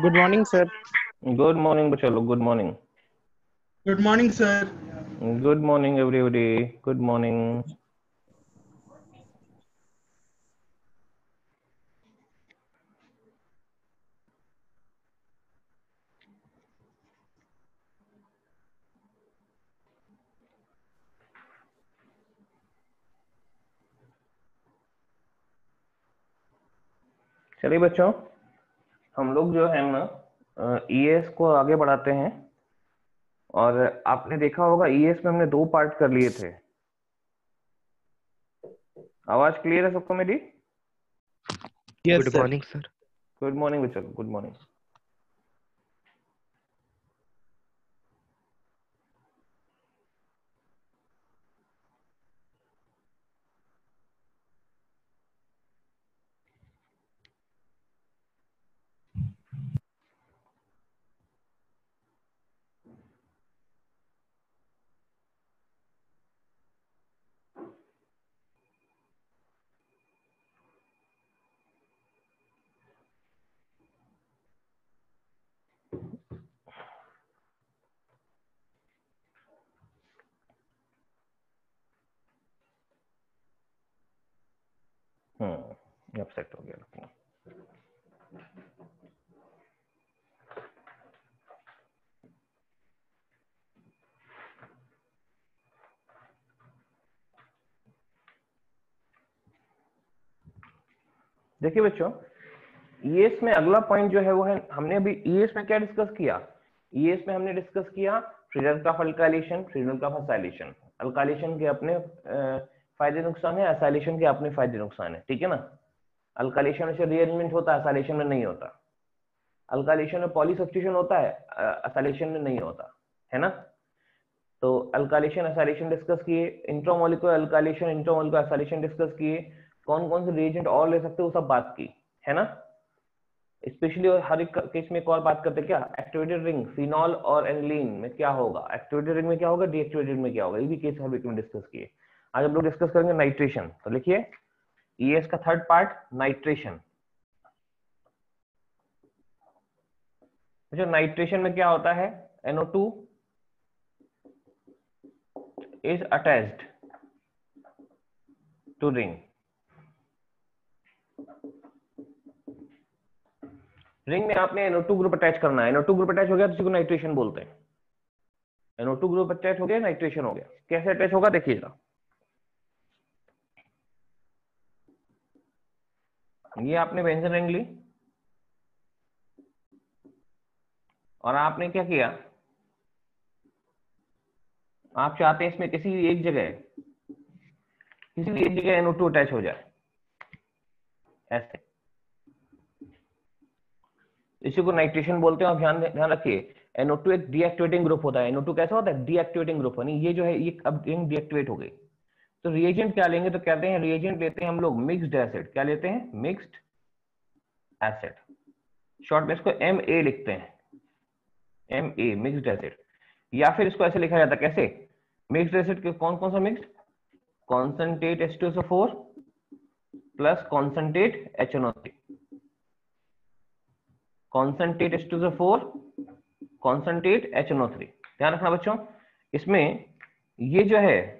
Good morning sir. Good morning बच्चों लोग, good morning. Good morning sir. Good morning everybody, good morning. चलिए बच्चों, हम लोग जो है ना ईएएस को आगे बढ़ाते हैं। और आपने देखा होगा ईएएस में हमने 2 पार्ट कर लिए थे। आवाज क्लियर है सबको मेरी? Yes good sir. Morning sir. Good morning बच्चों, गुड मॉर्निंग। अब सेट हो गया अपना। देखिए बच्चों, ईएस में अगला पॉइंट जो है वो है, हमने अभी ईएस में क्या डिस्कस किया? ईएस में हमने डिस्कस किया result of alkylation, result of acylation. Alkylation के अपने फायदे नुकसान है, असाइलेशन के अपने फायदे नुकसान है, ठीक है ना। अल्काइलेशन से रीअरेंजमेंट होता है, असाइलेशन में नहीं होता। अल्काइलेशन में पॉलीसब्स्टिट्यूशन होता है, असाइलेशन में नहीं होता, है ना। तो अल्काइलेशन असाइलेशन डिस्कस किए, intramolecular alkylation intramolecular acylation discuss किए, कौन कौन से रिएजेंट और ले सकते हो वो सब बात की, है ना। स्पेशली हर एक केस में एक और बात करते क्या, एक्टिवेटेड रिंग फिनॉल और एनिलीन में क्या होगा, एक्टिवेटेड रिंग में क्या होगा, डीएक्टिवेटेड में क्या होगा, ये भी केस हर एक में डिस्कस किए। आज हम लोग डिस्कस करेंगे नाइट्रेशन। तो लिखिए ईएस का थर्ड पार्ट नाइट्रेशन। जो नाइट्रेशन में क्या होता है, NO2 is attached to ring। Ring में आपने NO2 ग्रुप अटैच करना है, NO2 ग्रुप अटैच हो गया तो इसी को नाइट्रेशन बोलते हैं। NO2 ग्रुप अटैच हो गया, नाइट्रेशन हो गया। कैसे अटैच होगा देखिएगा, ये आपने बेंजीन रिंग ली और आपने क्या किया, आप चाहते हैं इसमें किसी एक जगह NO2 अटैच हो जाए, ऐसे, इसी को नाइट्रेशन बोलते हैं। और ध्यान रखिए NO2 एक डीएक्टिवेटिंग ग्रुप होता है। NO2 कैसा होता है, डीएक्टिवेटिंग ग्रुप, यानी ये जो है ये अब रिंग डीएक्टिवेट हो गई। तो रिएजेंट क्या लेंगे, तो कहते हैं रिएजेंट लेते हैं हम लोग मिक्स्ड एसिड। क्या लेते हैं, मिक्स्ड एसिड। शॉर्ट में इसको MA लिखते हैं, MA मिक्स्ड एसिड। या फिर इसको ऐसे लिखा जाता है, कैसे, मिक्स्ड एसिड के कौन कौन सा mixed, concentrate H2SO4 plus concentrate HNO3, concentrate H2SO4 concentrate HNO3। ध्यान रखना बच्चों, इसमें ये जो है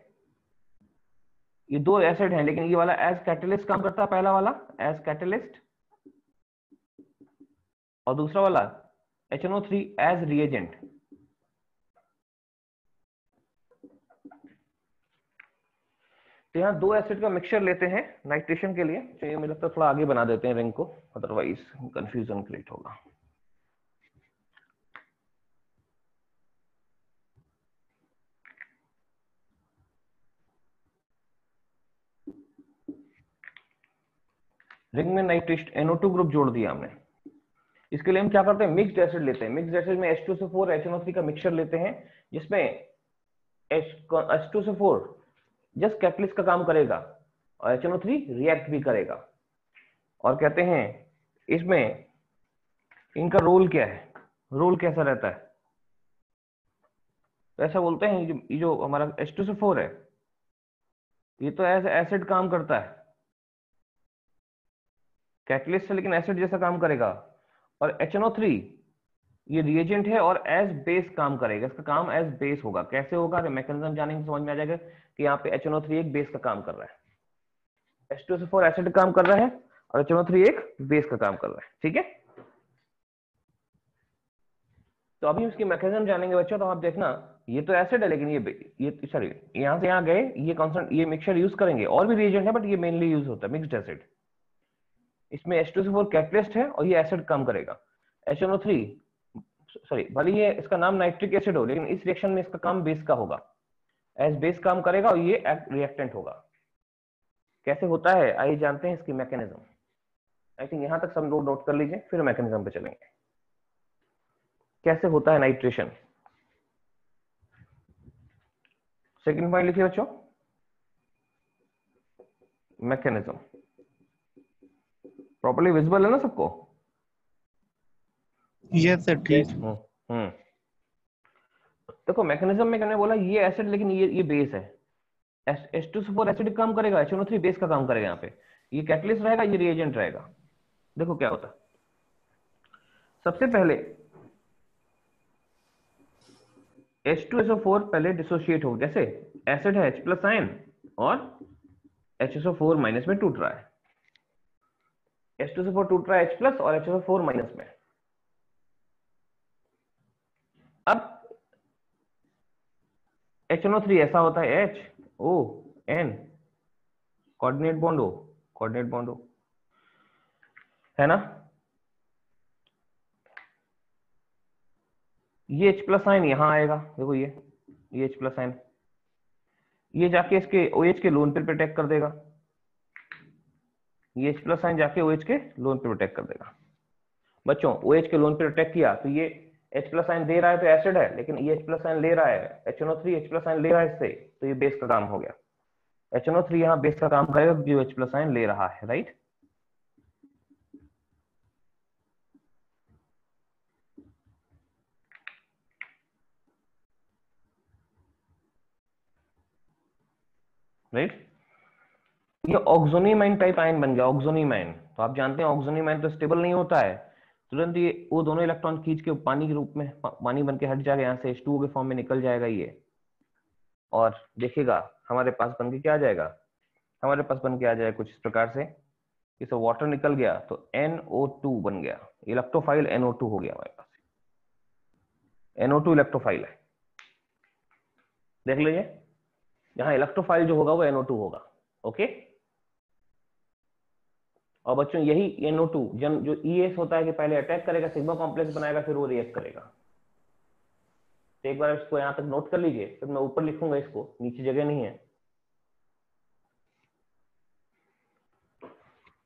ये 2 एसिड हैं, लेकिन ये वाला एज कैटलिस्ट काम करता है, पहला वाला एज कैटलिस्ट और दूसरा वाला HNO3 एज रिएजेंट। तो यहाँ 2 एसिड का मिक्सचर लेते हैं नाइट्रेशन के लिए। चाहिए मुझे लगता है थोड़ा आगे बना देते हैं रिंग को, अदरवाइज कंफ्यूजन क्रिएट होगा। रिंग में नाइट्रेशन NO2 ग्रुप जोड़ दिया हमने। इसके लिए हम क्या करते हैं, मिक्स्ड एसिड लेते हैं। मिक्स्ड एसिड में H2SO4 HNO3 का मिक्सचर लेते हैं, जिसमें H2SO4 जस्ट कैटलिस्ट का काम करेगा और HNO3 रिएक्ट भी करेगा। और कहते हैं इसमें इनका रोल क्या है, रोल कैसा रहता है, तो ऐसा बोलते हैं ये जो हमारा H2SO4 है ये तो एज एसिड काम करता है, कैटलिस्ट है लेकिन एसिड जैसा काम करेगा। और HNO3 ये रिएजेंट है और एज बेस काम करेगा, इसका काम एज बेस होगा। कैसे होगा, मैकेनिज्म जानेंगे समझ में आ जाएगा कि यहाँ पे HNO3 एक बेस का काम कर रहा है, H2SO4 एसिड काम कर रहा है और HNO3 एक बेस का काम कर रहा है। ठीक है, तो अभी उसकी मैकेनिज्म जानेंगे बच्चों। तो आप देखना ये तो एसिड है लेकिन ये सॉरी यहाँ से यहाँ गए, ये कॉन्स्टेंट ये मिक्सचर यूज करेंगे, और भी रिएजेंट है बट ये मेनली यूज होता है मिक्स्ड एसिड। इसमें H2SO4 कैटलिस्ट है और ये एसिड काम करेगा। HNO3 सॉरी भले ये इसका नाम नाइट्रिक एसिड हो लेकिन इस रिएक्शन में इसका काम बेस का होगा, एज बेस काम करेगा और ये रिएक्टेंट होगा। कैसे होता है आइए जानते हैं इसकी मैकेनिज्म। आई थिंक यहां तक सब लोग नोट कर लीजिए, फिर मैकेनिज्म पे चलेंगे। कैसे होता है नाइट्रेशन, सेकंड पॉइंट लिखिए बच्चों, मैकेनिज्म। प्रॉपर्ली विजिबल है ना सबको? यस सर, ठीक। देखो मैकेनिज्म में मैंने बोला ये एसिड लेकिन ये बेस है, H2SO4 एसिड काम करेगा, HNO3 बेस का काम करेगा। यहाँ पे ये कैटलिस्ट रहेगा, ये रिएजेंट रहेगा। देखो क्या होता है, सबसे पहले H2SO4 पहले डिसोशिएट हो, जैसे एसिड है H प्लस आयन और HSO4 माइनस में टूट रहा है, H2SO4 टूट रहा है H प्लस और HSO4 माइनस में। अब HNO3 ऐसा होता है HON कोऑर्डिनेट बॉन्ड हो है ना। ये H प्लस आयन यहां आएगा, देखो ये H प्लस आयन ये जाके इसके OH के लोन पे प्रोटेक्ट कर देगा, ये H प्लस आयन जाके OH के लोन पे प्रोटेक्ट कर देगा। बच्चों OH के लोन पे प्रोटेक्ट किया तो ये H प्लस आयन दे रहा है तो एसिड है, लेकिन ये H प्लस आयन ले रहा है, HNO3 H प्लस आयन ले रहा है इससे, तो ये बेस का काम हो गया। HNO3 यहाँ बेस का काम करेगा जो H प्लस आयन ले रहा है, राइट। राइट, ये ऑक्सोनीमाइन टाइप आयन बन गया, ऑक्सोनीमाइन। तो आप जानते हैं ऑक्सोनीमाइन तो स्टेबल नहीं होता है, तुरंत ये वो दोनों इलेक्ट्रॉन खींच के पानी के रूप में पानी बन के हट जाएगा, यहाँ से H2O के फॉर्म में निकल जाएगा ये, और देखिएगा हमारे पास बन के क्या आ जाएगा, हमारे पास बन के आ जाएगा कुछ इस प्रकार से, इसे वाटर निकल गया तो NO2 बन गया, इलेक्ट्रोफाइल NO2 हो गया हमारे पास, NO2 इलेक्ट्रोफाइल है। देख लीजिए यहाँ इलेक्ट्रोफाइल जो होगा वो NO2 होगा, ओके। और बच्चों यही NO2 जो ES होता है कि पहले अटैक करेगा, सिग्मा कॉम्प्लेक्स बनाएगा, फिर वो रिएक्ट करेगा। तो एक बार इसको यहां तक नोट कर लीजिए, फिर मैं ऊपर लिखूंगा इसको, नीचे जगह नहीं है,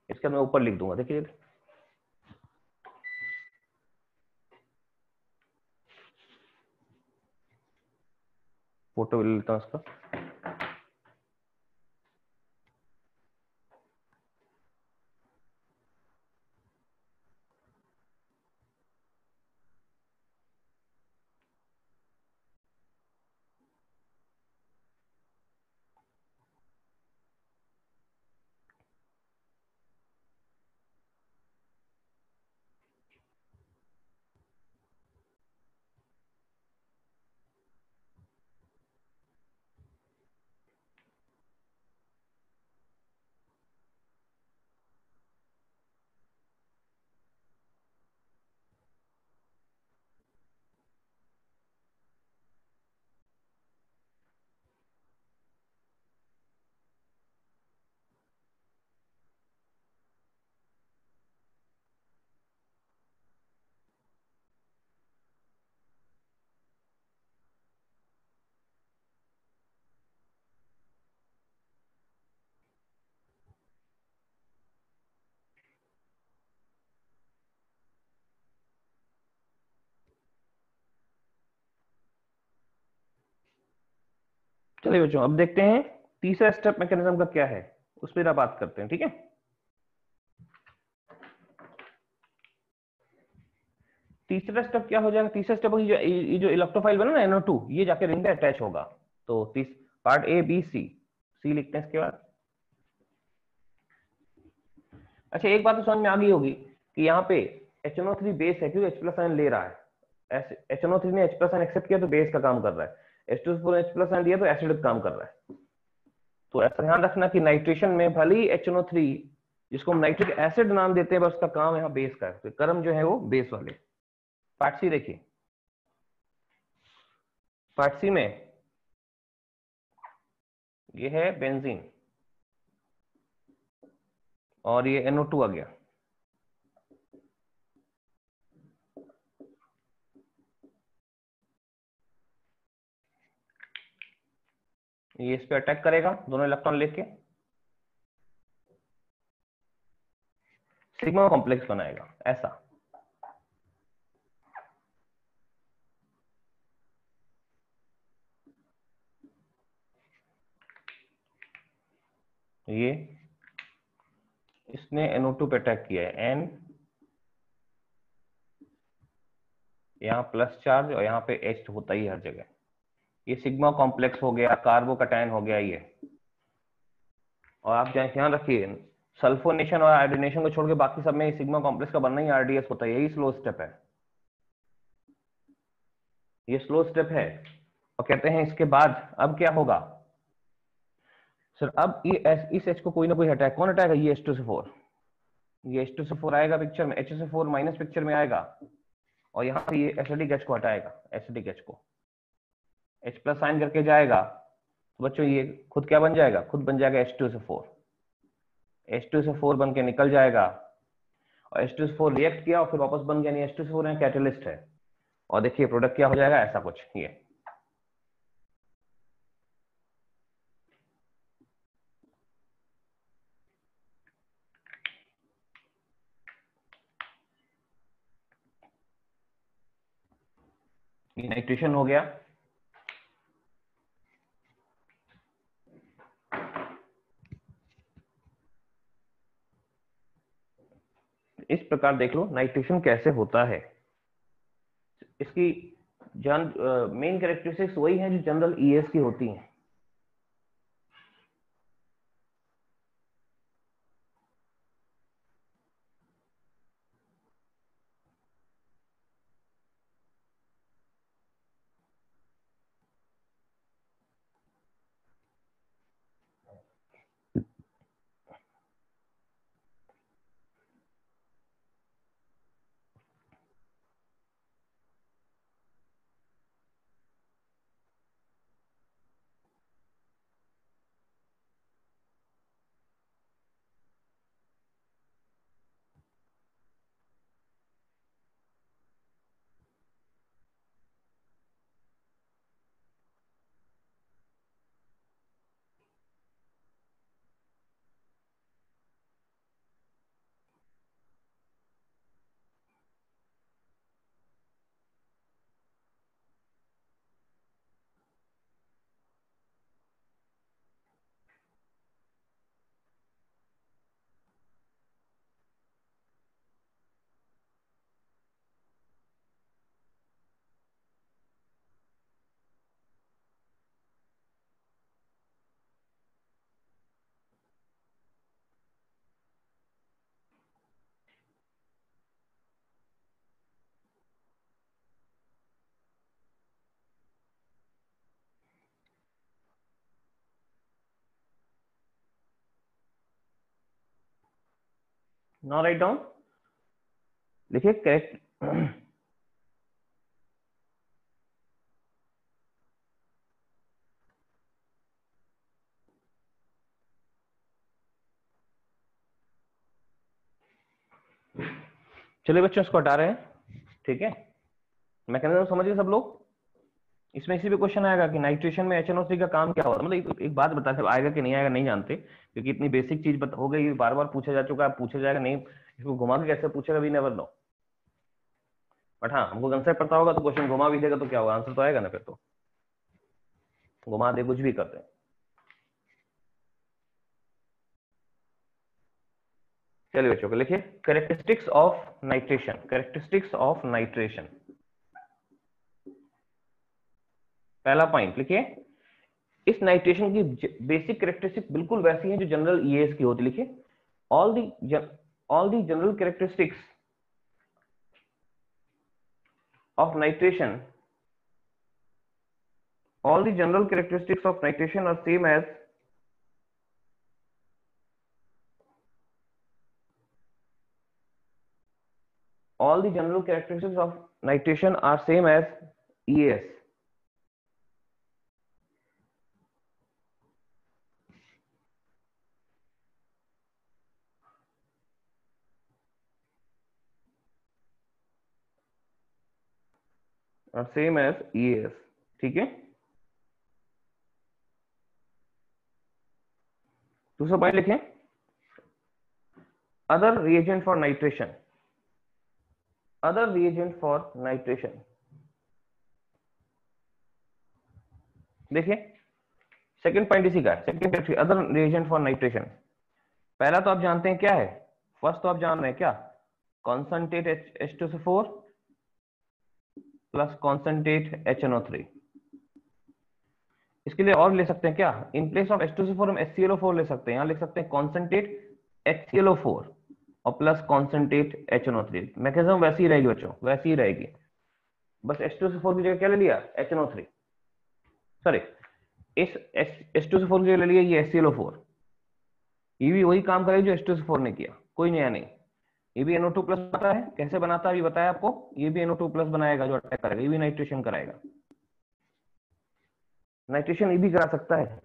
इसका मैं ऊपर लिख दूंगा, देखिए फोटो ले लेता हूं इसका। चलिए बच्चों अब देखते हैं तीसरा स्टेप मैकेनिज्म का क्या है, उस पर बात करते हैं, ठीक है। तीसरा स्टेप क्या हो जाएगा, तीसरा स्टेप ये जो इलेक्ट्रोफाइल बना ना NO2, ये जाके रिंग पे अटैच होगा। तो part A B C, C लिखते हैं इसके बाद। अच्छा एक बात तो समझ में आ गई होगी कि यहाँ पे HNO3 बेस है, क्योंकि H+ आयन ले रहा है। HNO3 ने H+ आयन एक्सेप्ट किया तो बेस का काम कर रहा है, H2SO4 H+ आयन दिया तो एसिड काम कर रहा है। तो ऐसा ध्यान रखना कि नाइट्रेशन में भले ही HNO3, जिसको हम नाइट्रिक एसिड नाम देते हैं, बस उसका काम यहाँ बेस का है, तो कर्म जो है वो बेस वाले। पार्ट सी देखिए, पार्ट सी में ये है बेंजीन और ये NO2 आ गया। ये इस पे अटैक करेगा दोनों इलेक्ट्रॉन लेके, सिग्मा कॉम्प्लेक्स बनाएगा ऐसा। ये इसने NO2 पे अटैक किया है, N यहाँ प्लस चार्ज और यहाँ पे H होता ही हर जगह। ये सिग्मा कॉम्प्लेक्स हो गया, कार्बोकैटायन हो गया ये। और आप ध्यान रखिए, सल्फोनेशन और आयोडीनेशन को छोड़ के बाकी सब में सिग्मा कॉम्प्लेक्स का बनना ही RDS होता है, यही स्लो स्टेप है, ये स्लो स्टेप है। और कहते हैं इसके बाद अब क्या होगा सर, अब ये इस H को कोई ना कोई हटाएगा, कौन हटाएगा, ये H2SO4, ये H2SO4 आएगा पिक्चर में, HSO4 माइनस पिक्चर में आएगा, और यहाँ से ये एसिडिक H को हटाएगा, एसिडिक H को H+ साइन करके जाएगा। तो बच्चों ये खुद क्या बन जाएगा, खुद बन जाएगा H2SO4, H2SO4 बन के निकल जाएगा, और H2SO4 रिएक्ट किया और फिर वापस बन गया, नहीं H2SO4 यहाँ कैटलिस्ट है। और देखिए प्रोडक्ट क्या हो जाएगा, ऐसा कुछ ये नाइट्रेशन हो गया। इस प्रकार देख लो नाइट्रेशन कैसे होता है। इसकी मेन कैरेक्टरिस्टिक्स वही है जो जनरल ES की होती हैं। नाउ राइट डाउन, लिखिए करेक्ट। चलिए बच्चों इसको हटा रहे हैं, ठीक है। मैकेनिज्म समझ गए सब लोग। इसमें इसी पे क्वेश्चन आएगा कि नाइट्रेशन में HNO3 का काम क्या होता है, मतलब एक बात बता, सब आएगा कि नहीं आएगा नहीं जानते, क्योंकि इतनी बेसिक चीज हो गई, बार बार पूछा जा चुका है, पूछा जाएगा नहीं, इसको घुमा के कैसे पूछेगा, वी नेवर नो। बट हाँ, हमको कंसेप्ट पता होगा तो क्वेश्चन घुमा भी देगा तो क्या होगा, आंसर तो आएगा ना, फिर तो घुमा दे कुछ भी करते हैं। चलिए बच्चों को लिखिए characteristics of nitration, characteristics of nitration. पहला पॉइंट लिखिए, इस नाइट्रेशन की बेसिक कैरेक्टरिस्टिक बिल्कुल वैसी है जो जनरल ईएस की होती। लिखिए all the general characteristics of nitration, all the general characteristics of nitration are same as all the general characteristics of nitration are same as ES. are same as ES। ठीक है, दूसरा point लिखें, other reagent for nitration, other reagent for nitration. देखिए second point इसी का है, second category other reagent for nitration. पहला तो आप जानते हैं क्या है, फर्स्ट तो आप जान रहे हैं क्या, concentrate H2SO4 plus concentrate HNO3। इसके लिए और ले सकते हैं क्या, इन प्लेस ऑफ H2SO4 हम HClO4 ले सकते हैं, यहां लिख सकते हैं कॉन्सेंट्रेट HClO4 और प्लस कॉन्सेंट्रेट HNO3। मैकेनिज्म वैसी ही रहेगी बच्चों, वैसी ही रहेगी, बस H2SO4 की जगह क्या ले लिया, HNO3, सॉरी इस H2SO4 की जगह ले लिया ये HClO4। ये भी वही काम करेगा जो H2SO4 ने किया, कोई नया नहीं। ये भी NO2 प्लस बनाता है, कैसे बनाता है अभी बताया आपको, ये भी NO2 प्लस बनाएगा जो अटैक करेगा, ये भी नाइट्रेशन कराएगा, नाइट्रेशन ये भी करा सकता है।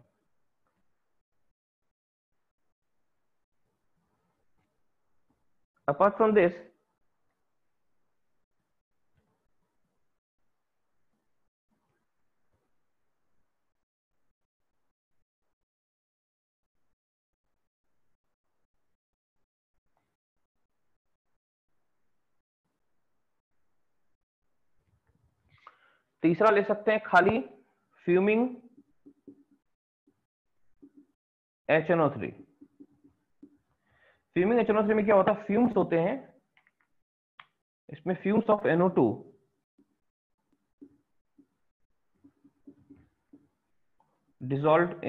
अपार्ट फ्रॉम दिस तीसरा ले सकते हैं खाली फ्यूमिंग HNO3। फ्यूमिंग HNO3 में क्या होता है, फ्यूम्स होते हैं इसमें, फ्यूम्स ऑफ NO2 डिसॉल्व्ड।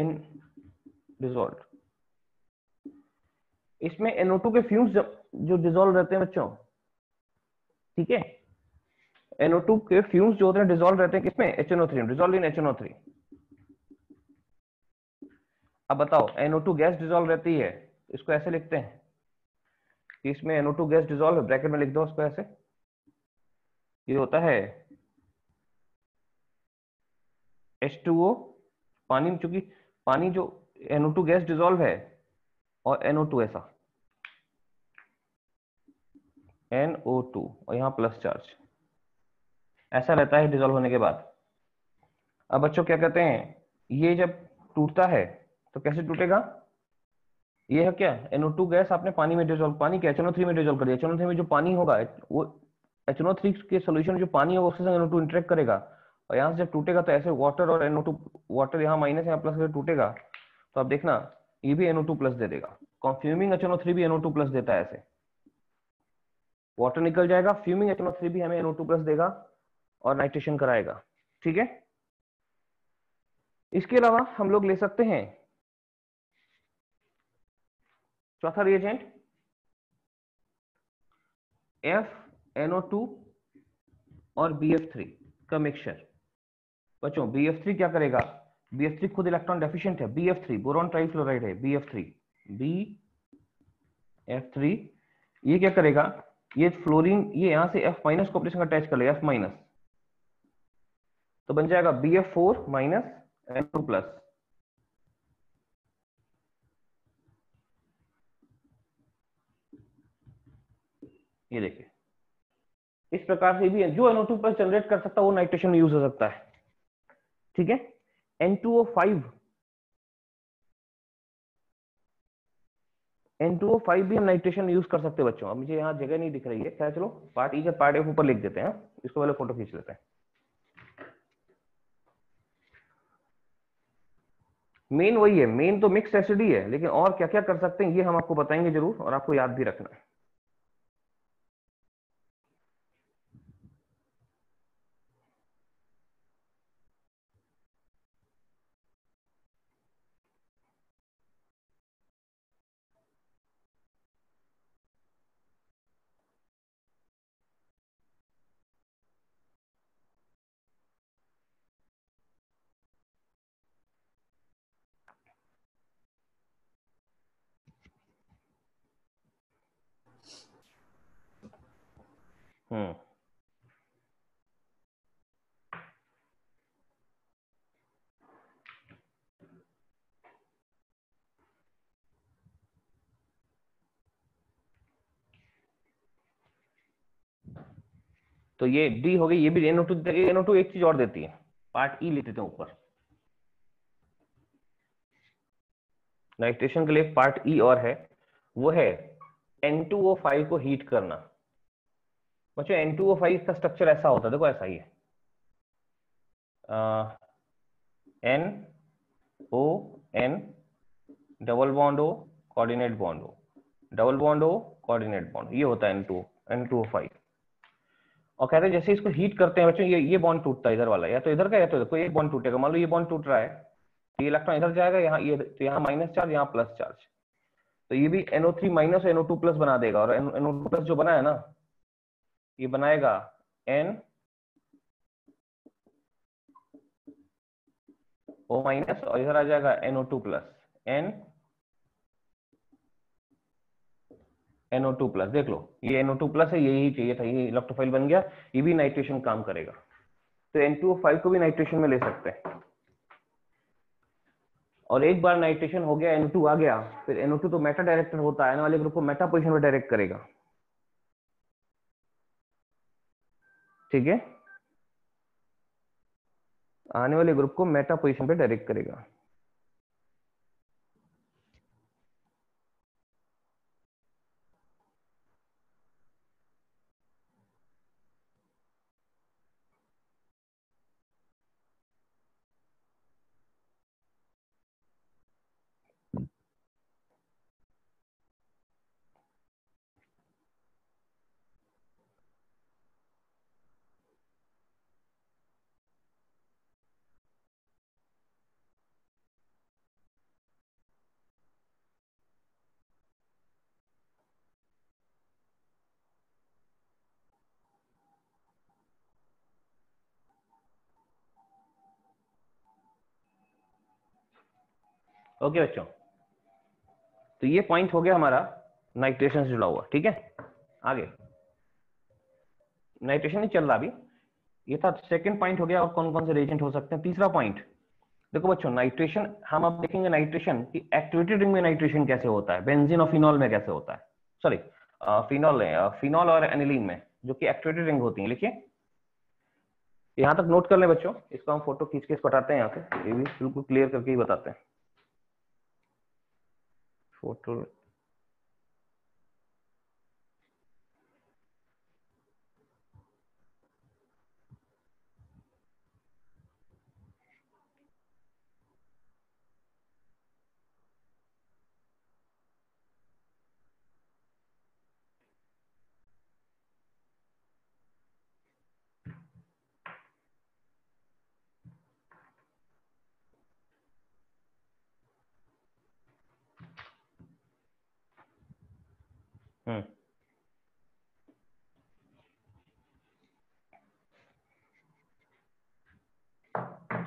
इसमें NO2 के फ्यूम्स जो डिसॉल्व रहते हैं बच्चों, ठीक है, NO2 के फ्यूम्स जो होते हैं डिसॉल्व रहते हैं किसमें, HNO3, डिसॉल्व इन HNO3। अब बताओ NO2 गैस डिसॉल्व रहती है, इसको ऐसे लिखते हैं कि इसमें NO2 गैस डिसॉल्व है, ब्रैकेट में लिख दो उसको ऐसे, ये होता है H2O, पानी, चूंकि पानी जो NO2 गैस डिसॉल्व है और NO2 ऐसा NO2 और यहां प्लस चार्ज, ऐसा रहता है डिसॉल्व होने के बाद। अब बच्चों क्या कहते हैं, ये जब टूटता है तो कैसे टूटेगा, ये है क्या, NO2 गैस आपने पानी में डिसॉल्व, पानी के HNO3 में डिसॉल्व कर दिया, HNO3 में जो पानी होगा वो HNO3 के सोल्यूशन जो पानी होगा उसके संग NO2 इंटरेक्ट करेगा, और यहाँ से जब टूटेगा तो ऐसे वाटर और NO2, वाटर यहाँ माइनस यहाँ प्लस करके टूटेगा, तो आप देखना ये भी NO2 प्लस दे देगा। फ्यूमिंग HNO3 भी NO2 प्लस देता है, ऐसे वाटर निकल जाएगा, फ्यूमिंग HNO3 भी हमें NO2 प्लस देगा और नाइट्रेशन कराएगा। ठीक है, इसके अलावा हम लोग ले सकते हैं चौथा रिएजेंट FNO2 और BF3 का मिक्सचर। बच्चों BF3 क्या करेगा, BF3 खुद इलेक्ट्रॉन डेफिशिएंट है, BF3 बोरॉन ट्राइफ्लोराइड है, BF3 ये क्या करेगा, ये फ्लोरीन, ये यहां से F माइनस को अपने संग अटैच कर लेगा, F माइनस, तो बन जाएगा BF4 माइनस N2 प्लस। ये देखिए इस प्रकार से भी जो NO2 प्लस जनरेट कर सकता है वो नाइट्रेशन में यूज हो सकता है। ठीक है, N2O5 भी हम नाइट्रेशन में यूज कर सकते हैं बच्चों। अब मुझे यहाँ जगह नहीं दिख रही है, क्या, चलो पार्ट ई का पार्ट एफ ऊपर लिख देते हैं, इसको पहले फोटो खींच लेते हैं। मेन वही है, मेन तो मिक्स एसिड ही है, लेकिन और क्या क्या कर सकते हैं ये हम आपको बताएंगे जरूर, और आपको याद भी रखना है। हम्म तो ये डी हो गई, ये भी NO2, NO2 एक चीज और देती है, पार्ट ई लेते थे ऊपर, नाइट्रेशन के लिए पार्ट ई और है, वो है N2O5 को हीट करना। बच्चों N2O5 का स्ट्रक्चर ऐसा होता है, देखो ऐसा ही है, NO, N, double bond O, coordinate bond O, double bond O, coordinate bond, ये होता है N2O5। और कहते हैं जैसे इसको हीट करते हैं बच्चों, ये बॉन्ड टूटता है इधर वाला, या तो इधर का या तो इधर, कोई एक बॉन्ड टूटेगा। मान लो ये बॉन्ड टूट रहा है, तो ये इलेक्ट्रॉन इधर जाएगा, यहाँ ये, तो यहाँ माइनस चार्ज, यहाँ प्लस चार्ज, तो ये भी NO3 माइनस और NO2 प्लस बना देगा, और NO2 प्लस जो बना है ना, ये बनाएगा NO माइनस, और इधर आ जाएगा NO2 प्लस, NO2 प्लस। देख लो ये NO2 प्लस है, यही चाहिए था, ये इलेक्ट्रोफाइल बन गया, ये भी नाइट्रेशन काम करेगा। तो N2O5 को भी नाइट्रेशन में ले सकते हैं। और एक बार नाइट्रेशन हो गया, NO2 आ गया, फिर NO2 तो मेटा डायरेक्टर होता है, आने वाले ग्रुप को मेटा पोजीशन में डायरेक्ट करेगा, ठीक है, आने वाले ग्रुप को मेटा पोजीशन पे डायरेक्ट करेगा। ओके बच्चों, तो ये पॉइंट हो गया हमारा नाइट्रेशन से जुड़ा हुआ, ठीक है। आगे नाइट्रेशन नहीं चल रहा अभी, ये था सेकंड पॉइंट हो गया, और कौन कौन से रिएजेंट हो सकते हैं। तीसरा पॉइंट देखो बच्चों, नाइट्रेशन हम अब देखेंगे, नाइट्रेशन की एक्टिवेटेड रिंग में नाइट्रेशन कैसे होता है, बेंजीन और फिनॉल में कैसे होता है, सॉरी फिनॉल और एनिलीन में, जो कि एक्टिवेटेड रिंग होती है। लिखिए यहां तक नोट कर लें बच्चों, इसको हम फोटो खींच के बताते हैं, यहाँ से ये भी बिल्कुल क्लियर करके ही बताते हैं। फोटो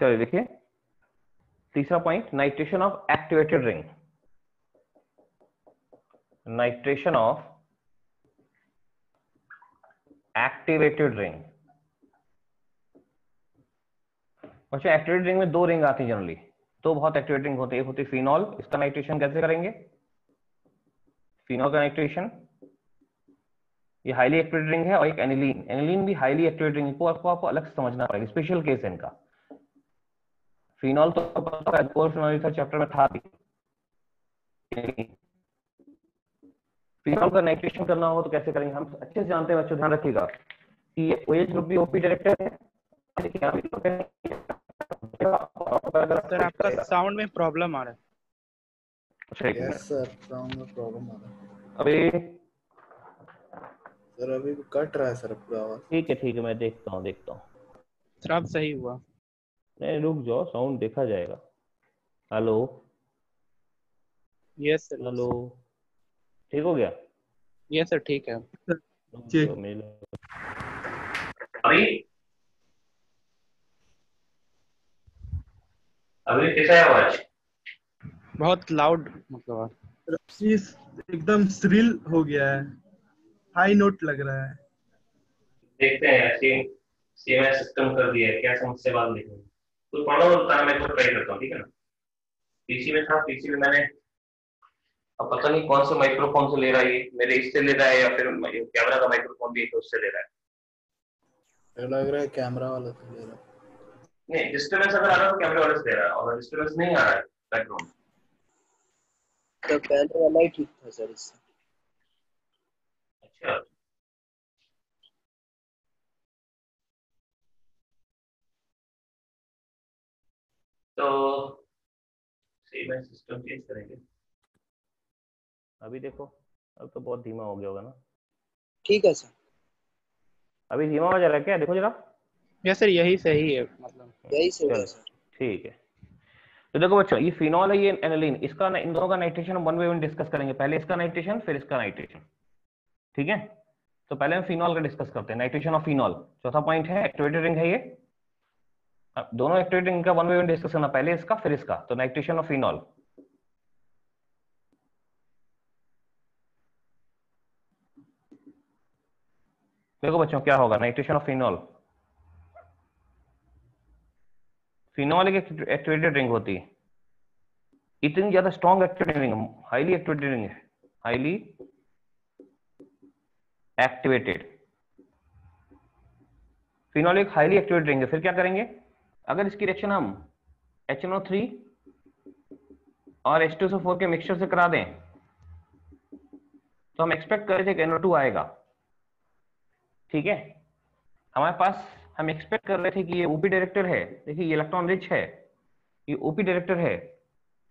चलिए देखिए, तीसरा point, nitration of activated ring, nitration of activated ring. बच्चों एक्टिवेटेड रिंग में दो रिंग आती है जनरली, तो बहुत एक्टिवेटेड रिंग होती है, एक होती है फिनॉल, इसका नाइट्रेशन कैसे करेंगे, फिनॉल का नाइट्रेशन, ये हाईली एक्टिवेटेड रिंग है, और एक एनिलीन, एनिलीन भी हाईली एक्टिवेटेड रिंग, को आपको अलग से समझना पड़ेगा, स्पेशल केस है इनका। फिनॉल तो पता है, फिनॉल चैप्टर में था भी। फिनॉल का नाइट्रेशन करना हो तो कैसे करेंगे, हम अच्छे से जानते हैं बच्चों, ध्यान रखिएगा कि ये OH ग्रुप भी OP डायरेक्टर है, पैराग्राफ सर आपका साउंड में प्रॉब्लम आ रहा है। अच्छा एक यस मिनट सर, साउंड में प्रॉब्लम आ रहा है अभी सर। अभी भी कट रहा है सर पूरा आवाज। ठीक है मैं देखता हूँ सर अब सही हुआ। नहीं रुक जाओ, साउंड देखा जाएगा। Hello yes sir. हेलो, ठीक हो गया? यस सर ठीक है। चेक। अभी अभी कैसा है आवाज? बहुत लाउड मतलब। इस एकदम श्रिल हो गया है, हाई नोट लग रहा है। देखते हैं सेम सेम सिस्टम कर दिया है क्या, समस्या बात देखेंगे। तो पढ़ो बताना, मैं तो ट्राई करता हूँ, ठीक है ना। पीसी में था, पीसी में मैंने अब पता नहीं कौन से माइक्रोफोन से ले रहा है, ये मेरे इससे ले रहा है या फिर कैमरा का माइक्रोफोन भी है तो उससे ले रहा है। लग रहा है कैमरा वाला से ले रहा है। नहीं डिस्टर्बेंस अगर आ रहा है तो कैमरे वाले से दे रहा है, और डिस्टर्बेंस नहीं आ रहा है बैकग्राउंड। तो पहले वाला ही ठीक था सर इससे। अच्छा तो सेम है, सिस्टम चेंज करेंगे। अभी देखो, अब तो बहुत धीमा हो गया होगा ना। ठीक है सर। अभी धीमा हो जा रहा है क्या, देखो जरा। यस सर यही सही है मतलब। यही सही है चलो सर। ठीक है। तो देखो बच्चों, ये फिनॉल है, ये एनिलीन, इसका इन दोनों का nitration one by one discuss करेंगे। पहले इसका नाइट्रेशन फिर इसका नाइट्रेशन, ठीक है। तो पहले हम फिनॉल का डिस्कस करते हैं, नाइट्रेशन ऑफ फिनॉल। चौथा पॉइंट है एक्टिवेटेड रिंग है ये। अब दोनों एक्टिवेटेड रिंग का वन बाय वन डिस्कस करना, पहले इसका फिर इसका। तो नाइट्रेशन ऑफ फिनॉल, देखो बच्चों क्या होगा नाइट्रेशन ऑफ फिनॉल। फिनॉल एक एक्टिवेटेड रिंग होती है, इतनी ज्यादा strong activated ring, highly activated ring है, हाईली एक्टिवेटेड। फिनॉल एक हाईली एक्टिवेटेड रिंग है। फिर क्या करेंगे, अगर इसकी रिएक्शन हम HNO3 और H2SO4 के मिक्सचर से करा दें तो हम एक्सपेक्ट कर रहे थे कि NO2 आएगा, ठीक है। हमारे पास हम एक्सपेक्ट कर रहे थे कि ये ओपी डायरेक्टर है, देखिए ये इलेक्ट्रॉन रिच है, ये ओपी डायरेक्टर है,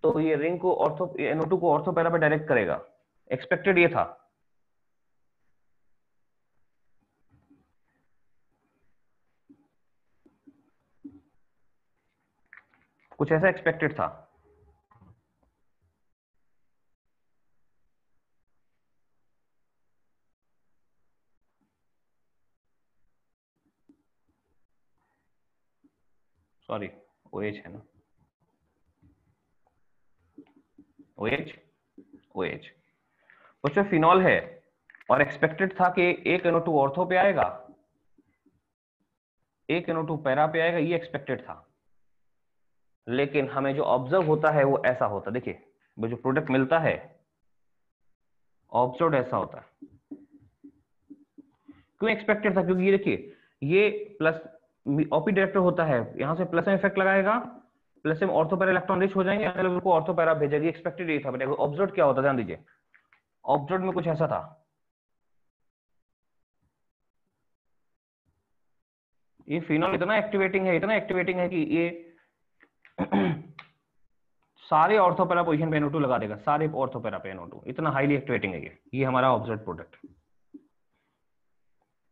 तो ये रिंग को ऑर्थो NO2 को ऑर्थो पैरा पे डायरेक्ट करेगा, एक्सपेक्टेड ये था। कुछ ऐसा एक्सपेक्टेड था। सॉरी OH है ना, OH उसमें फिनॉल है और एक्सपेक्टेड था कि एक NO2 ऑर्थो पे आएगा, एक NO2 पैरा पे आएगा, ये एक्सपेक्टेड था। लेकिन हमें जो ऑब्जर्व होता है वो ऐसा होता है, देखिए वो जो प्रोडक्ट मिलता है ऑब्जर्व ऐसा होता है। क्यों एक्सपेक्टेड था, क्योंकि ये देखिए ये प्लस ओपी डायरेक्टर होता है, यहां से प्लस में इफेक्ट लगाएगा, प्लस में ऑर्थो पैरा इलेक्ट्रॉन रिच हो जाएंगे, अगले लेवल को ऑर्थो पैरा भेजेगी, एक्सपेक्टेड ये था। बट ऑब्जर्व क्या होता, ध्यान दीजिए, ऑब्जर्व में कुछ ऐसा था। ये फिनॉल इतना एक्टिवेटिंग है, इतना एक्टिवेटिंग है कि ये सारे ऑर्थोपैरा पोजीशन पे NO2 लगा देगा, सारे ऑर्थोपैरा पे NO2, इतना हाईली एक्टिवेटिंग है ये हमारा ऑब्जर्व प्रोडक्ट।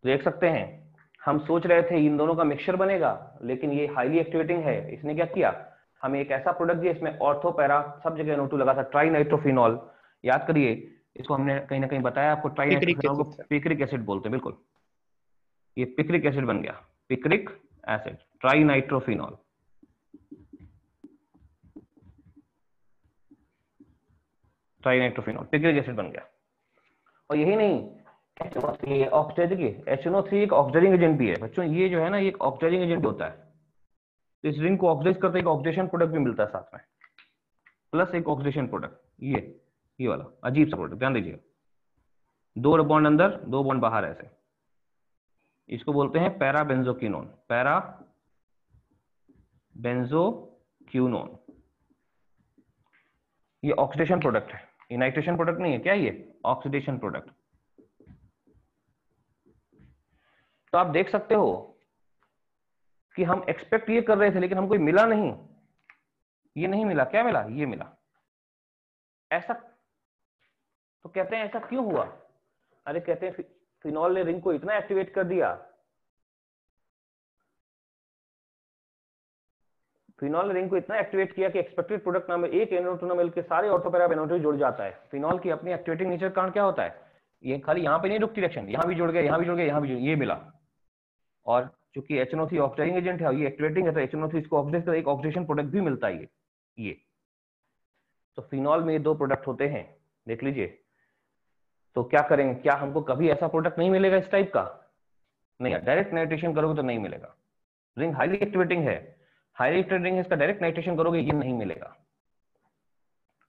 देख सकते हैं, हम सोच रहे थे इन दोनों का मिक्सचर बनेगा, लेकिन ये हाईली एक्टिवेटिंग है। इसने क्या किया, हमें एक ऐसा प्रोडक्ट दिया इसमें ऑर्थोपैरा सब जगह NO2 लगा था, ट्राई नाइट्रोफिनॉल। याद करिए इसको, हमने कहीं ना कहीं बताया आपको, ट्राई नाइट्रोफिनॉल को पिक्रिक एसिड बोलते हैं, बिल्कुल ये पिक्रिक एसिड बन गया, picric acid, try nitrophenol. Trinitrophenol picric acid बन गया। और यही नहीं, HNO3 एक ऑक्सीडाइजिंग एजेंट भी है बच्चों, ये जो है ना, ये एक ऑक्सीडाइजिंग एजेंट होता है। तो इस रिंग को ऑक्सीडाइज करते एक ऑक्सीडेशन प्रोडक्ट भी मिलता है साथ में, प्लस एक ऑक्सीडेशन प्रोडक्ट, ये वाला अजीब सा प्रोडक्ट, ध्यान दीजिए, 2 बॉन्ड अंदर 2 बॉन्ड बाहर, ऐसे इसको बोलते हैं पैरा बेंजोक्विनोन, पैरा बेंजोक्विनोन। ये ऑक्सीडेशन प्रोडक्ट है, ये नाइट्रेशन प्रोडक्ट नहीं है, क्या ये ऑक्सीडेशन प्रोडक्ट। तो आप देख सकते हो कि हम एक्सपेक्ट ये कर रहे थे लेकिन हमको मिला नहीं, ये नहीं मिला, क्या मिला, ये मिला। ऐसा तो कहते हैं ऐसा क्यों हुआ? अरे कहते हैं फिनॉल ने रिंग को इतना एक्टिवेट कर दिया, फिनॉल ने रिंग को इतना एक्टिवेट किया कि एक्सपेक्टेड प्रोडक्ट नाम में एक NO2 मिल के सारे ऑर्थो पैरा NO2 जुड़ जाता है। फिनॉल की अपनी एक्टिवेटिंग नेचर कारण क्या होता है, ये खाली यहाँ पे नहीं रुकती रिएक्शन, यहाँ भी जुड़ गया, यहाँ भी जुड़ गया, यहाँ भी जुड़, ये मिला। और चूंकि HNO3 ऑक्सीडाइजिंग एजेंट है, ये एक्टिवेटिंग है, तो HNO3 इसको ऑक्सीडाइज कर एक ऑक्सीडेशन प्रोडक्ट भी मिलता है ये। तो फिनॉल में ये दो प्रोडक्ट होते हैं, देख लीजिए। तो क्या करेंगे, क्या हमको कभी ऐसा प्रोडक्ट नहीं मिलेगा इस टाइप का? नहीं, डायरेक्ट नाइट्रेशन करोगे तो नहीं मिलेगा। रिंग हाईली एक्टिवेटिंग है, हाईली एक्टिवेटिंग रिंग है, इसका डायरेक्ट नाइट्रेशन करोगे ये नहीं मिलेगा,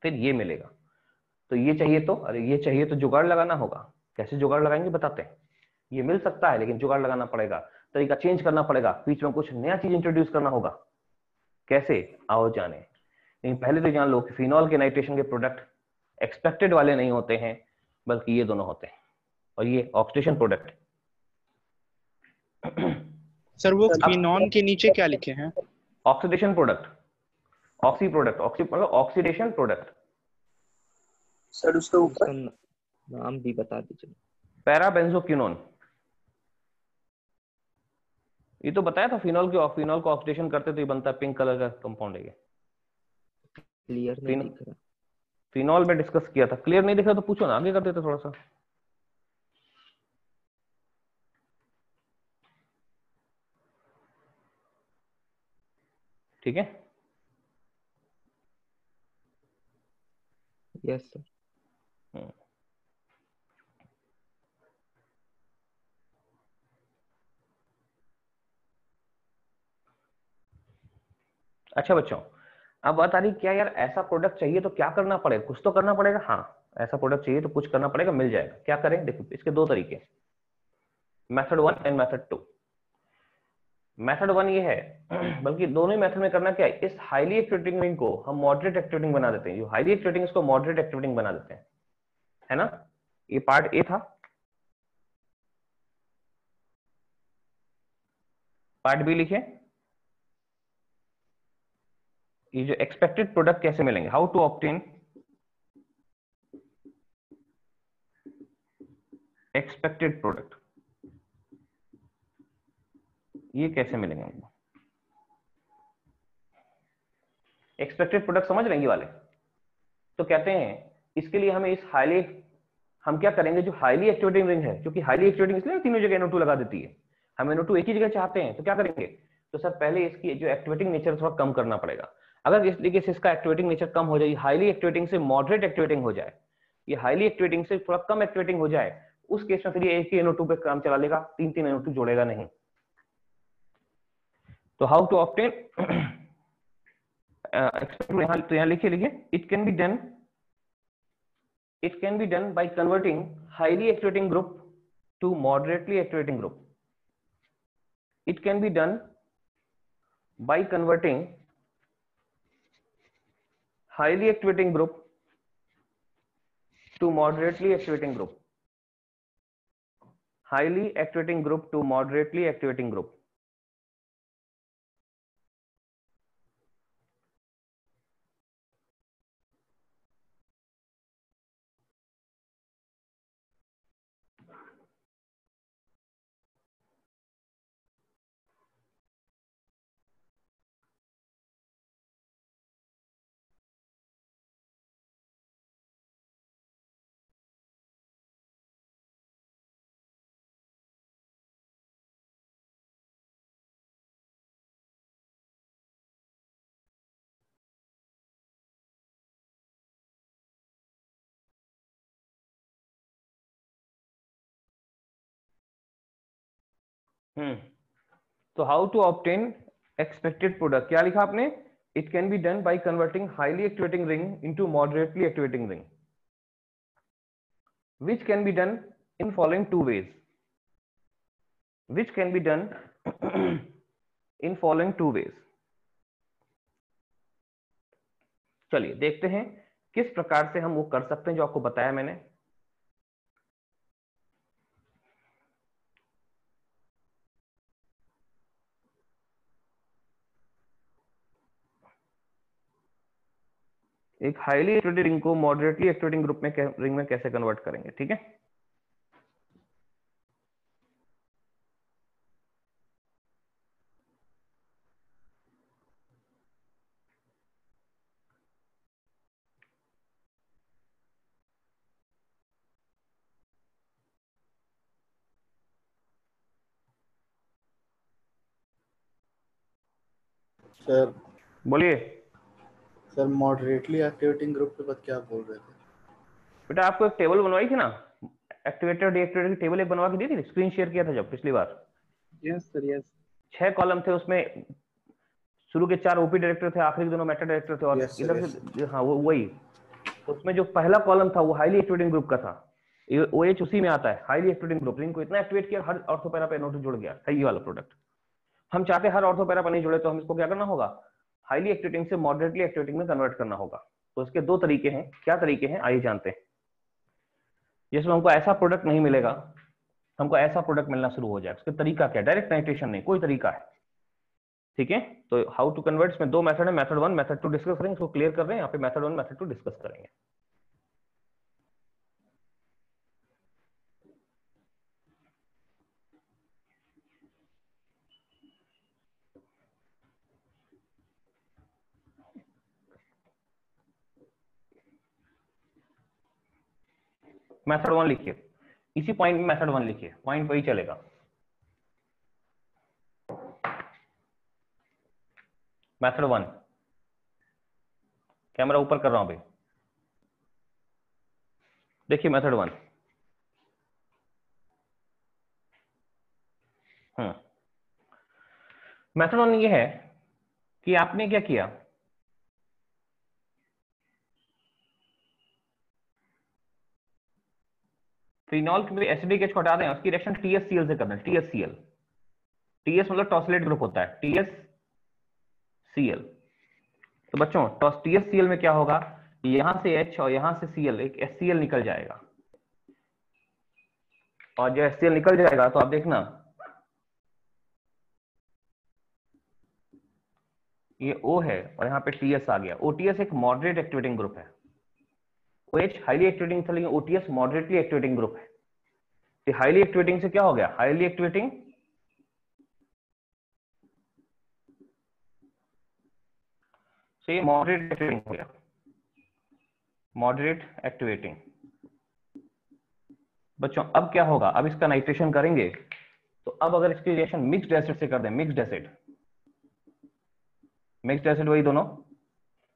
फिर ये मिलेगा। तो ये चाहिए तो, अरे ये चाहिए तो जुगाड़ लगाना होगा। कैसे जुगाड़ लगाएंगे बताते हैं। ये मिल सकता है लेकिन जुगाड़ लगाना पड़ेगा, तरीका चेंज करना पड़ेगा, बीच में कुछ नया चीज इंट्रोड्यूस करना होगा। कैसे, आओ जाने। लेकिन पहले तो जान लो कि फिनॉल के नाइट्रेशन के प्रोडक्ट एक्सपेक्टेड वाले नहीं होते हैं, बल्कि ये दोनों होते हैं, और ये ऑक्सीडेशन प्रोडक्ट। सर वो सर फिनॉन के नीचे क्या लिखे हैं? Oxidation product, oxy product, oxy मतलब ऑक्सीडेशन प्रोडक्ट। सर उसके उसका ऊपर नाम भी बता दीजिए। पैराबेंजोक्विनोन, ये तो बताया था, फिनॉल को ऑक्सीडेशन करते तो ये बनता है पिंक कलर का कंपाउंड है ये। क्लियर नहीं दिख रहा। फिनॉल में डिस्कस किया था, क्लियर नहीं दिख रहा तो पूछो ना, आगे कर देते थोड़ा सा। ठीक है, यस सर। अच्छा बच्चों, अब बात आ रही क्या यार, ऐसा प्रोडक्ट चाहिए तो क्या करना पड़ेगा, कुछ तो करना पड़ेगा। हाँ, ऐसा प्रोडक्ट चाहिए तो कुछ करना पड़ेगा, मिल जाएगा। क्या करें, देखो इसके दो तरीके, मेथड 1 एंड मेथड 2। मेथड 1 ये है, बल्कि दोनों ही मेथड में करना क्या है, इस हाईली एक्टिवेटिंग रिंग को हम मॉडरेट एक्टिवेटिंग बना देते हैं। जो हाईली एक्टिवेटिंग इसको मॉडरेट एक्टिवेटिंग बना देते हैं, है ना। ये पार्ट ए था। पार्ट बी लिखे, ये जो एक्सपेक्टेड प्रोडक्ट कैसे मिलेंगे, how to obtain expected product, ये कैसे मिलेंगे हमको। एक्सपेक्टेड प्रोडक्ट समझ रहे हैं ये वाले। तो कहते हैं इसके लिए हमें इस हाईली, हम क्या करेंगे, जो हाईली एक्टिवेटिंग रिंग है, जो कि हाईली एक्टिवेटिंग इसलिए तीनों जगह NO2 लगा देती है, हम NO2 एक ही जगह चाहते हैं, तो क्या करेंगे, तो सर पहले इसकी जो एक्टिवेटिंग नेचर थोड़ा कम करना पड़ेगा। अगर इस तरीके से इसका एक्टिवेटिंग नेचर कम हो जाए, हाईली एक्टिवेटिंग से मॉडरेट एक्टिवेटिंग हो जाए, ये हाईली एक्टिवेटिंग से थोड़ा कम एक्टिवेटिंग हो जाए, उस केस में फिर ये एक ही NO2 पे काम चला लेगा, तीन तीन NO2 जोड़ेगा नहीं। तो हाउ टू ऑब्टेन तो यहाँ लिखिए, it can be done by converting highly activating group to moderately activating group. It can be done by converting highly activating group to moderately activating group. Highly activating group to moderately activating group. तो how to obtain expected product, क्या लिखा आपने, it can be done by converting highly activating ring into moderately activating ring, which can be done in following two ways, which can be done in following two ways। चलिए देखते हैं किस प्रकार से हम वो कर सकते हैं जो आपको बताया मैंने। एक हाईली एक्टिवेटेड रिंग को मॉडरेटली एक्टिवेटिंग ग्रुप में रिंग में कैसे कन्वर्ट करेंगे, ठीक है। सर बोलिए। सर मॉडरेटली एक्टिवेटिंग ग्रुप के बाद क्या बोल रहे थे? बेटा आपको एक टेबल बनवाई थी ना, एक्टिवेटेड डीएक्टिवेटेड की टेबल एक बनवा के दी थी, स्क्रीन शेयर किया था जब पिछली बार। Yes sir yes. 6 कॉलम थे उसमें, शुरू के 4 ओपी डायरेक्टर थे, आखिरी के दोनों मेटा डायरेक्टर थे, और Yes, sir, इधर yes, से हाँ वो वही। तो उसमें जो पहला कॉलम था वो हाईली एक्टिवेटिंग ग्रुप का था, OH उसी में आता है, हाईली एक्टिवेटिंग ग्रुप। रिंग को इतना एक्टिवेट किया हर ऑर्थोपैरा पे NO2 जुड़ गया, सही वाला प्रोडक्ट। हम चाहते हैं हर ऑर्थोपैरा पर नहीं जुड़े, तो हम इसको क्या करना होगा, हाईली एक्टिवेटिंग से मॉडरेटली एक्टिवेटिंग में कन्वर्ट करना होगा। तो इसके 2 तरीके हैं। क्या तरीके हैं आइए जानते हैं। जिसमें हमको ऐसा प्रोडक्ट नहीं मिलेगा, हमको ऐसा प्रोडक्ट मिलना शुरू हो जाएगा। उसका तरीका क्या है, डायरेक्ट नाइट्रेशन नहीं, कोई तरीका है, ठीक है। तो हाउ टू कन्वर्ट, इसमें 2 मेथड है, मेथड 1 मेथड 2 डिस्कस करेंगे, इसको क्लियर कर रहे हैं यहाँ पे, मेथड 1 मेथड 2 डिस्कस करेंगे। मेथड 1 लिखिए, इसी पॉइंट में मेथड 1 लिखिए, पॉइंट वही चलेगा। मेथड 1, कैमरा ऊपर कर रहा हूं भाई, देखिए मेथड 1। मेथड 1 ये है कि आपने क्या किया, फिनॉल की एसिडिक एच को हटा दें, उसकी रिएक्शन TSCl से करना है, TSCl। TS मतलब टॉसलेट ग्रुप होता है, TSCl। तो बच्चों TSCl में क्या होगा, यहां से H और यहां से Cl, एक HCl निकल जाएगा, और जब HCl निकल जाएगा तो आप देखना ये O है और यहाँ पे TS आ गया। OTS एक मॉडरेट एक्टिवेटिंग ग्रुप है, OH हाईली एक्टिवेटिंग था लेकिन OTS मॉडरेटली एक्टिवेटिंग ग्रुप है। तो हाईली एक्टिवेटिंग से क्या हो गया, हाईली एक्टिवेटिंग से ये मॉडरेट एक्टिवेटिंग हो गया, मॉडरेट एक्टिवेटिंग। बच्चों अब क्या होगा, अब इसका नाइट्रेशन करेंगे, तो अब अगर इसकी रिएक्शन मिक्स्ड एसिड से कर दें, मिक्स्ड एसिड वही दोनों,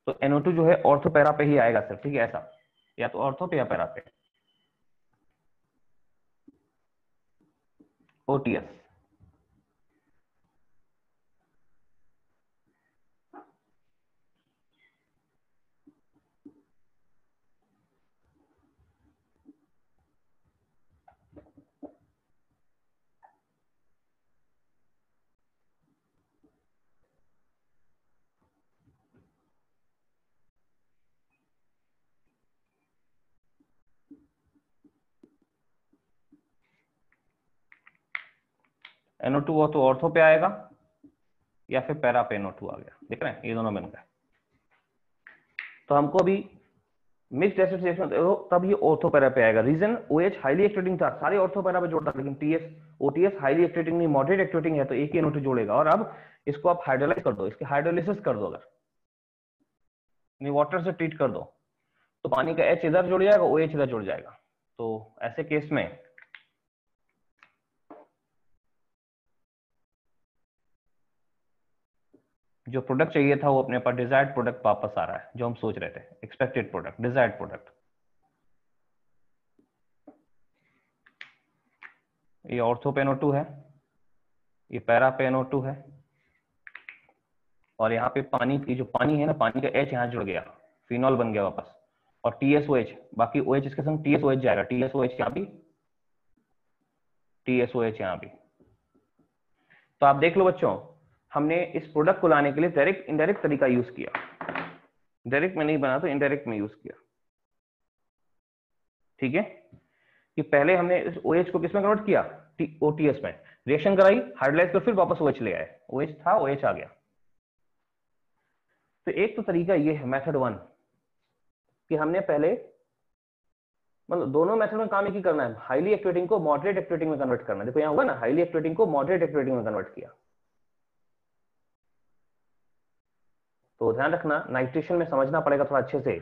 तो NO2 जो है ऑर्थोपैरा पे ही आएगा सर, ठीक है, ऐसा, या तो ऑर्थो पे या पैरा पे, OTS। NO2 वो तो ऑर्थो पे आएगा या फिर पैरा पे NO2 आ गया, देख रहे हैं ये दोनों बन गए। तो हमको अभी मिक्स्ड एसिड रिएक्शन तब ये ऑर्थो पैरा पे आएगा। रीजन OH हाईली एक्टिवेटिंग था, सारे ऑर्थो पैरा पे जोड़ता, लेकिन OTS हाईली एक्टिवेटिंग नहीं, मॉडरेट एक्टिवेटिंग है, तो एक ही NO2 जोड़ेगा। और अब इसको आप हाइड्रोलाइज कर दो, इसके हाइड्रोलिसिस कर दो, अगर वाटर से ट्रीट कर दो, तो पानी का H इधर जुड़ जाएगा, OH इधर जुड़ जाएगा। तो ऐसे केस में जो प्रोडक्ट चाहिए था वो अपने पास डिजायर्ड प्रोडक्ट वापस आ रहा है, जो हम सोच रहे थे, एक्सपेक्टेड प्रोडक्ट, डिजायर्ड प्रोडक्ट। ये ऑर्थो पे NO2 है, ये पैरा पे NO2 है, और यहाँ पे पानी की जो पानी है ना, पानी का H यहाँ जुड़ गया, फिनॉल बन गया वापस, और TSOH, बाकी OH इसके संग TSOH जाएगा, TSOH यहाँ भी, TSOH यहाँ भी। तो आप देख लो बच्चों, हमने इस प्रोडक्ट को लाने के लिए डायरेक्ट इनडायरेक्ट तरीका यूज किया, डायरेक्ट में नहीं बना तो इनडायरेक्ट में यूज किया, ठीक है। कि पहले हमने इस OH को किसमें कन्वर्ट किया, OTS में, रिएक्शन कराई, हाइड्रोलाइज कर, फिर वापस OH ले आए, OH था OH आ गया। तो एक तो तरीका ये है मेथड 1, कि हमने पहले मतलब दोनों मेथड में काम एक ही करना है, हाईली एक्टिवेटिंग को मॉडरेट एक्टिवेटिंग में कन्वर्ट करना है। देखो यहाँ हुआ ना, हाईली एक्टिवेटिंग को मॉडरेट एक्टिवेटिंग में कन्वर्ट किया। तो ध्यान रखना, नाइट्रेशन में समझना पड़ेगा थोड़ा अच्छे से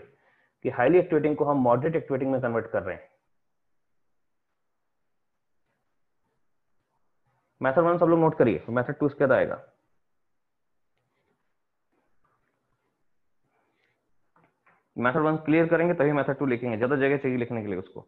कि हाईली एक्टिवेटिंग को हम मॉडरेट एक्टिवेटिंग में कन्वर्ट कर रहे हैं। मेथड 1 सब लोग नोट करिए, मेथड 2 इसके बाद आएगा। मेथड 1 क्लियर करेंगे तभी मेथड 2 लिखेंगे, ज्यादा जगह चाहिए लिखने के लिए उसको।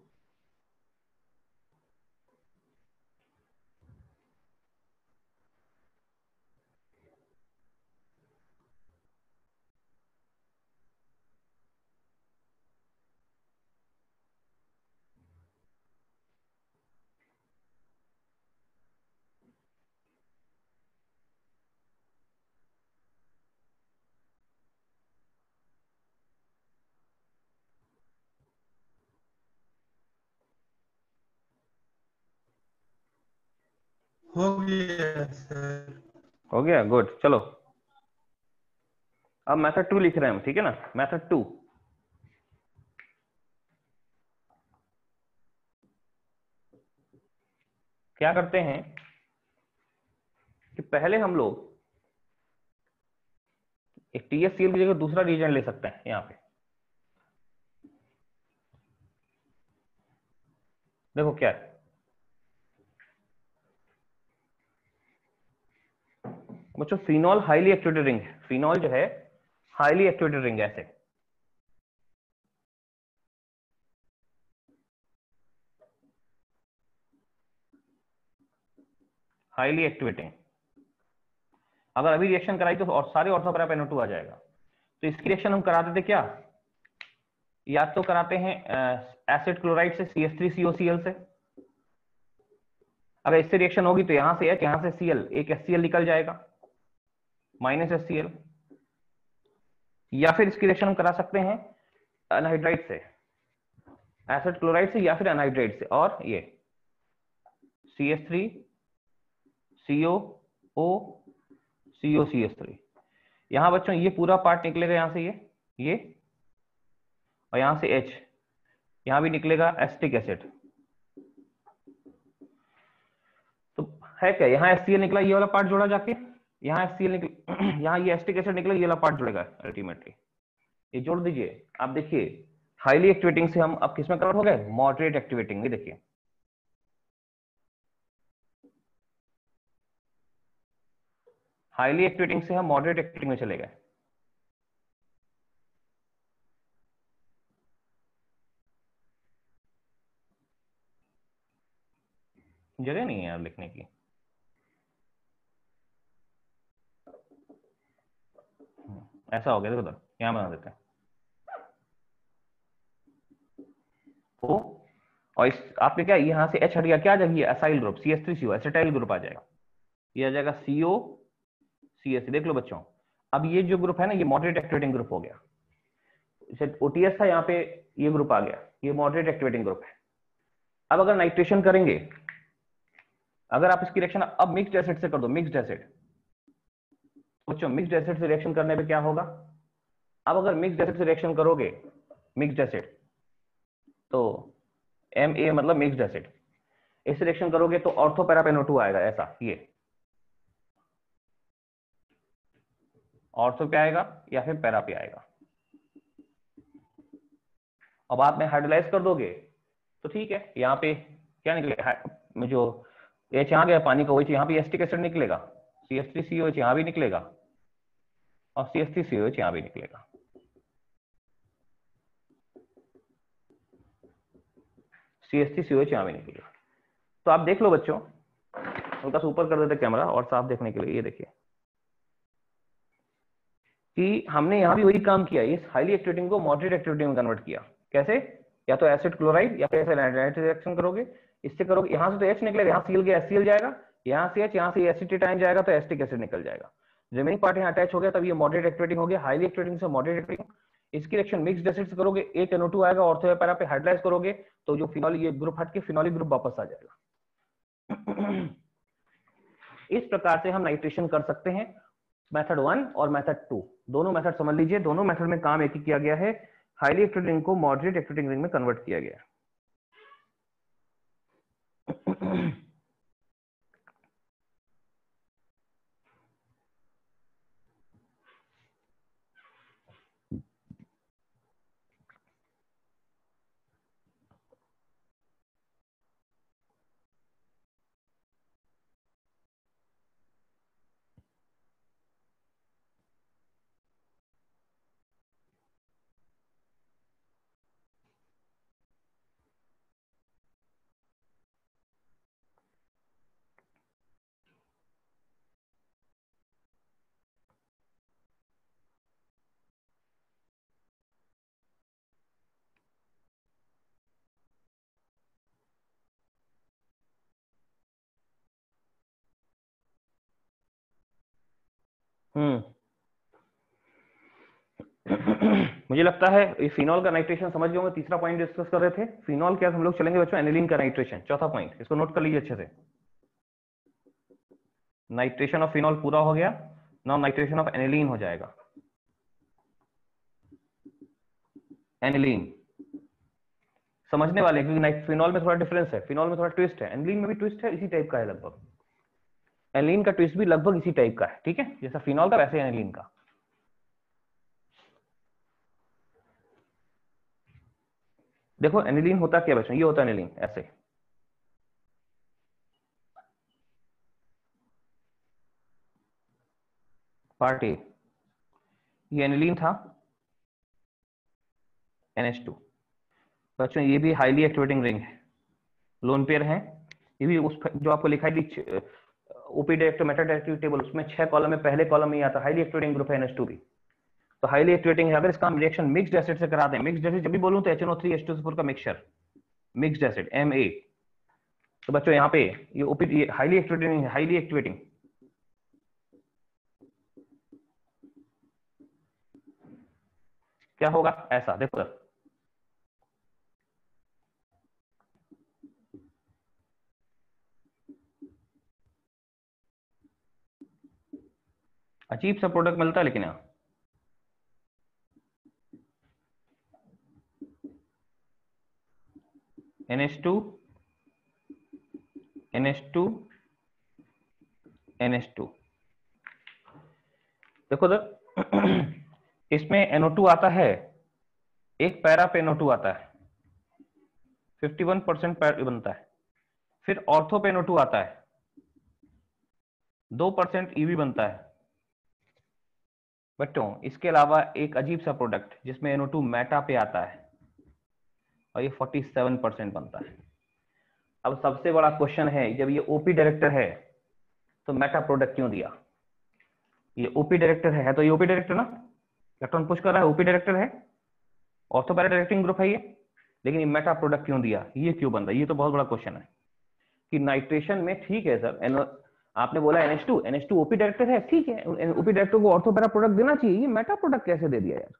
हो गया सर। हो गया, गुड। चलो अब मेथड 2 लिख रहे हैं हम, ठीक है ना। मेथड 2 क्या करते हैं कि पहले हम लोग एक THCl की जगह दूसरा रीजन ले सकते हैं। यहाँ पे देखो क्या है, बच्चों फिनॉल हाईली एक्टिवेटेड रिंग है। फिनॉल जो है हाईली एक्टिवेटेड रिंग है, ऐसे हाईली एक्टिवेटिंग। अगर अभी रिएक्शन कराई तो और सारे ऑर्थो पैरा NO2 आ जाएगा। तो इसकी रिएक्शन हम कराते थे क्या, या तो कराते हैं एसिड क्लोराइड से CH3COCl से। अगर इससे रिएक्शन होगी तो यहां से H, यहां से Cl, एक HCl निकल जाएगा -HCl। या फिर इसकी रिएक्शन हम करा सकते हैं अनहाइड्राइड से, एसिड क्लोराइड से या फिर अनहाइड्राइड से, और ये CH3 COO COCH3। यहां बच्चों ये पूरा पार्ट निकलेगा, यहां से ये और यहां से H, यहां भी निकलेगा एसिटिक एसिड। तो है क्या, यहाँ HCl निकला, ये वाला पार्ट जोड़ा जाके, यहाँ HCl निकला, यहाँ ये एसिटिक एसिड निकला, ये वाला पार्ट जुड़ेगा अल्टीमेटली। ये जोड़ दीजिए। आप देखिए हाईली एक्टिवेटिंग से हम अब किसमें कन्वर्ट हो गए, मॉडरेट एक्टिवेटिंग में। देखिए हाईली एक्टिवेटिंग से हम मॉडरेट एक्टिवेटिंग में चले गए। जगह नहीं है यार लिखने की। ऐसा हो गया, देखो तो यहां बना देते हैं ओ, और इस आपने क्या यहां से H हट गया, क्या आ जाएगी acyl group CH3CO, acetyl group आ जाएगा। ये आ जाएगा COCH। देख लो बच्चों, अब ये जो ग्रुप है ना, ये मॉडरेट एक्टिवेटिंग ग्रुप हो गया। जैसे OTS था, यहाँ पे ये ग्रुप आ गया, ये मॉडरेट एक्टिवेटिंग ग्रुप है। अब अगर नाइट्रेशन करेंगे, अगर आप इसकी रिएक्शन अब मिक्स्ड एसिड से कर दो, मिक्स्ड एसिड, बच्चों मिक्स्ड एसिड से रिएक्शन करने पे क्या होगा, अब अगर मिक्स्ड एसिड से रिएक्शन करोगे, मिक्स्ड एसिड तो Ma मतलब मिक्स्ड एसिड, इस रिएक्शन करोगे तो ऑर्थो पैरा NO2 आएगा, ऐसा ये ऑर्थो पे आएगा या फिर पैरा पे आएगा। अब आप में हाइड्रोलाइज कर दोगे तो ठीक है, यहाँ पे क्या निकलेगा, जो H यहाँ गया पानी का, वही यहाँ पे एसिटिक एसिड निकलेगा, CH3COH यहाँ भी निकलेगा और CH3COH यहाँ भी निकलेगा। CH3COH यहाँ भी निकलेगा। तो आप देख लो बच्चों, हल्का सा ऊपर कर देते कैमरा और साफ देखने के लिए। ये देखिए कि हमने यहाँ भी वही काम किया, इस हाईली एक्टिवेटिंग को मॉडरेट एक्टिवेटिंग में कन्वर्ट किया। कैसे, या तो एसिड क्लोराइड या फिर एसिड रिएक्शन करोगे, इससे करोगे, यहाँ से तो H निकलेगा, यहाँ Cl गया HCl जाएगा, यहाँ से H, यहाँ से एसिटिटाइन जाएगा तो एसिटिक एसिड निकल जाएगा, रिमेनिंग पार्ट यहाँ अटैच हो गया, तब ये मॉडरेट एक्टिवेटिंग हो गया। हाईली एक्टिवेटिंग से मॉडरेट एक्टिवेटिंग, इसकी रिएक्शन मिक्स्ड एसिड से करोगे, एक NO2 आएगा, ऑर्थो पैरा पे हाइड्रोलाइज करोगे तो जो फिनॉल, ये ग्रुप हट के फिनॉलिक ग्रुप वापस आ जाएगा। इस प्रकार से हम नाइट्रेशन कर सकते हैं, मेथड 1 और मेथड 2 दोनों मेथड समझ लीजिए। दोनों मेथड में काम एक ही किया गया है, हाईली एक्टिवेटिंग रिंग को मॉडरेट एक्टिवेटिंग रिंग में कन्वर्ट किया गया। मुझे लगता है ये फिनॉल का नाइट्रेशन समझ गए होंगे। तीसरा पॉइंट डिस्कस कर रहे थे फिनॉल के साथ हम लोग चलेंगे बच्चों एनिलीन का नाइट्रेशन। चौथा पॉइंट इसको नोट कर लीजिए अच्छे से। नाइट्रेशन ऑफ फिनॉल पूरा हो गया, नाउ नाइट्रेशन ऑफ एनिलीन हो जाएगा। एनिलीन समझने वाले क्योंकि फिनॉल में थोड़ा डिफरेंस है, फिनॉल में थोड़ा ट्विस्ट है, एनिलीन में भी ट्विस्ट है, इसी टाइप का है लगभग। एनिलीन का ट्विस्ट भी लगभग इसी टाइप का है, ठीक है, जैसा फिनॉल का वैसे एनिलीन का। देखो एनिलीन होता क्या बच्चों, ये होता है एनिलीन ऐसे, पार्ट ए, ये एनिलीन था NH2। बच्चों ये भी हाईली एक्टिवेटिंग रिंग है, लोन पेयर है। ये भी उस जो आपको लिखा है OP director Meta directive table, उसमें 6 कॉलम में पहले कॉलम में आता हाईली एक्टिवेटिंग ग्रुप है NH2 भी। तो हाईली एक्टिवेटिंग है। अगर इसका हम रिएक्शन मिक्स्ड एसिड से कराते हैं, मिक्स्ड एसिड जब भी बोलूं तो HNO3H2SO4 का मिक्सचर, मिक्स्ड एसिड Ma। तो बच्चों यहाँ पे ये ओपी, ये हाईली एक्टिवेटिंग है, हाईली एक्टिवेटिंग। क्या होगा ऐसा देखो सर, अजीब सा प्रोडक्ट मिलता है लेकिन यहाँ NH2 NH2 NH2। देखो सर इसमें NO2 आता है, एक पैरा पे NO2 आता है, 51% बनता है। फिर ऑर्थो पे NO2 आता है, 2% EV बनता है। बच्चों इसके अलावा एक अजीब सा प्रोडक्ट जिसमें NO2 मेटा पे आता है और ये 47% बनता है। अब सबसे बड़ा क्वेश्चन है, जब ये ओपी डायरेक्टर है तो मेटा प्रोडक्ट क्यों दिया? ये ओपी डायरेक्टर है तो ये ओपी डायरेक्टर ना, इलेक्ट्रॉन पुश कर रहा है, ओपी डायरेक्टर है, ऑर्थो पैरा डायरेक्टिंग ग्रुप है ये, लेकिन ये मेटा प्रोडक्ट क्यों दिया, ये क्यों बन रहा है? ये तो बहुत बड़ा क्वेश्चन है कि नाइट्रेशन में ठीक है सर, आपने बोला NH2 ओपी डायरेक्टर है, ठीक है, ओपी डायरेक्टर को ऑर्थो पैरा प्रोडक्ट देना चाहिए, ये मेटा प्रोडक्ट कैसे दे दिया यार?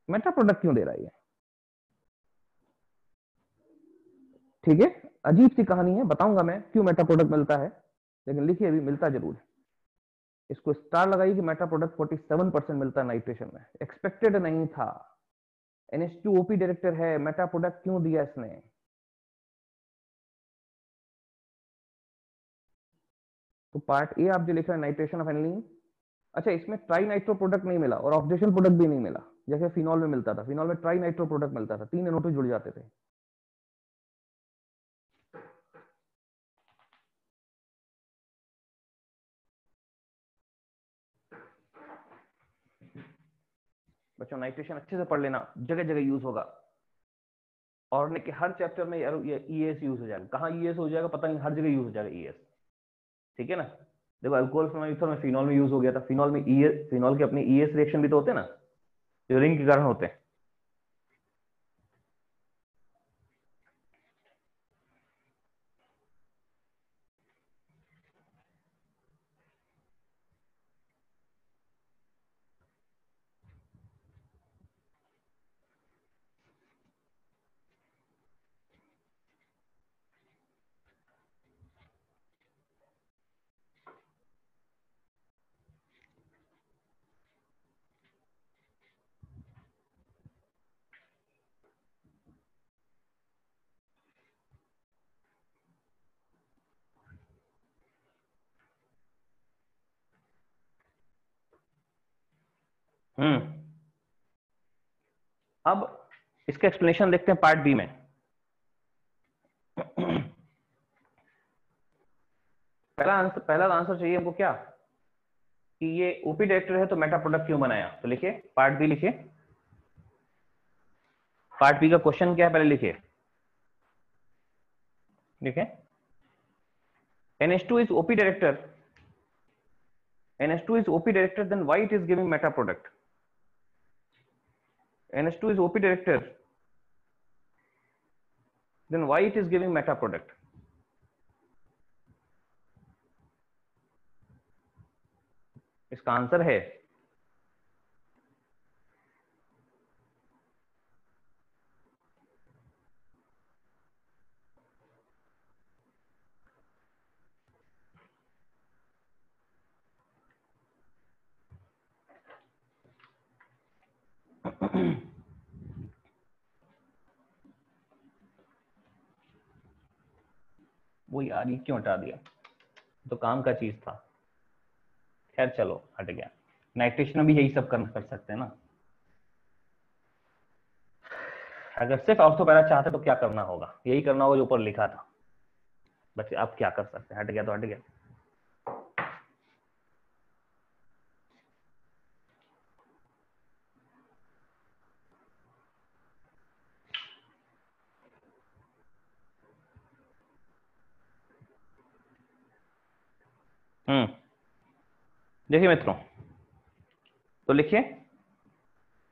मेटा प्रोडक्ट क्यों दे रहा है? ठीक है, अजीब सी कहानी है, बताऊंगा मैं क्यों मेटा प्रोडक्ट मिलता है, लेकिन लिखिए अभी मिलता जरूर है। इसको स्टार लगाइए कि मेटा प्रोडक्ट 47% मिलता है नाइट्रेशन में, एक्सपेक्टेड नहीं था। NH2 ओपी डायरेक्टर है, मेटा प्रोडक्ट क्यों दिया इसने? तो पार्ट ए आप जो लिख रहे हैं नाइट्रेशन ऑफ एनिलीन, अच्छा इसमें ट्राई नाइट्रो प्रोडक्ट नहीं मिला और ऑक्सीडेशन प्रोडक्ट भी नहीं मिला, जैसे फिनॉल में मिलता था। फिनॉल में ट्राई नाइट्रो प्रोडक्ट मिलता था, 3 NO2 जुड़ जाते थे। बच्चों नाइट्रेशन अच्छे से पढ़ लेना, जगह जगह यूज होगा, और के हर चैप्टर में यार ये ES यूज हो जाएगा। कहाँ ES हो जाएगा पता नहीं, हर जगह यूज हो जाएगा ES, ठीक है ना। देखो अल्कोहल फॉर्मेशन में फिनॉल में यूज हो गया था, फिनॉल में ES, फिनॉल के अपने ES रिएक्शन भी तो होते हैं ना, जो रिंग के कारण होते हैं। अब इसका एक्सप्लेनेशन देखते हैं पार्ट बी में। पहला आंसर चाहिए हमको क्या, कि ये ओपी डायरेक्टर है तो मेटा प्रोडक्ट क्यों बनाया। तो लिखिए पार्ट बी, लिखिए पार्ट बी का क्वेश्चन क्या है, पहले लिखिए। देखिए NH2 is OP director, NH2 is OP director, then why it is giving meta product? NH2 is OP director, then why it is giving meta product? इसका answer है वो यार ये क्यों हटा दिया, तो काम का चीज था। खैर चलो हट गया। नाइट्रेशन में भी यही सब कर सकते हैं ना। अगर सिर्फ ऑर्थोपैरा चाहते तो क्या करना होगा, यही करना होगा जो ऊपर लिखा था। बच्चे आप क्या कर सकते हैं, हट गया तो हट गया। देखिए मित्रों, तो लिखिए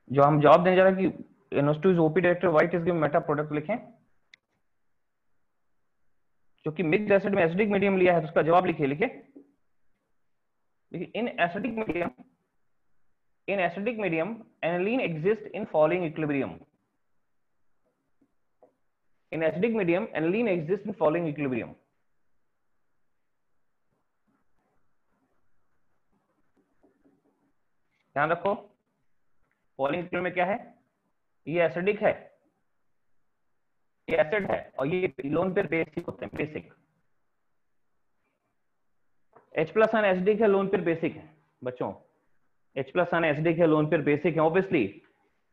जो हम जवाब देने जा रहे हैं कि NH2 is OP director, why it is given meta product लिखें। जो कि मिक्स्ड एसिड में एसिडिक मीडियम लिया है तो उसका जवाब लिखिए। लिखिए in acidic medium aniline exists in following equilibrium। In acidic medium aniline exists in following equilibrium। ध्यान रखो फॉलोइंग इक्विलिब्रियम में क्या है, ये एसिडिक है, ये एसिड है, और ये लोन पेयर बेसिक होते हैं, बेसिक। H+ आयन एसिडिक है, लोन पेयर बेसिक है। बच्चों H+ आयन एसिडिक है, लोन पेयर बेसिक है। Obviously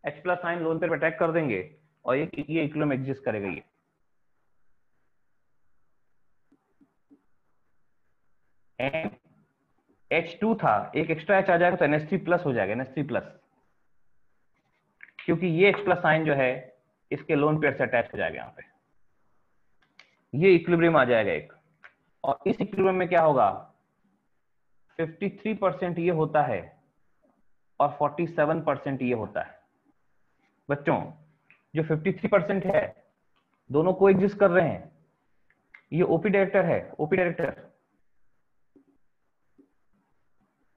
H+ ion lone pair पे अटैक कर देंगे और ये इक्विलिब्रियम एग्जिस्ट करेगा। ये H2 था, एक एक्स्ट्रा H आ जाएगा तो NH3+ हो जाएगा, NH3+, क्योंकि ये H+ आयन जो है इसके लोन पेयर से अटैच हो जाएगा। यहाँ पे ये इक्विलिब्रियम आ जाएगा एक, और इस इक्विलिब्रियम में क्या होगा, 53% ये होता है और 47% ये होता है। बच्चों जो 53% है दोनों को एग्जिस्ट कर रहे हैं। ये ओपी डायरेक्टर है, ओपी डायरेक्टर,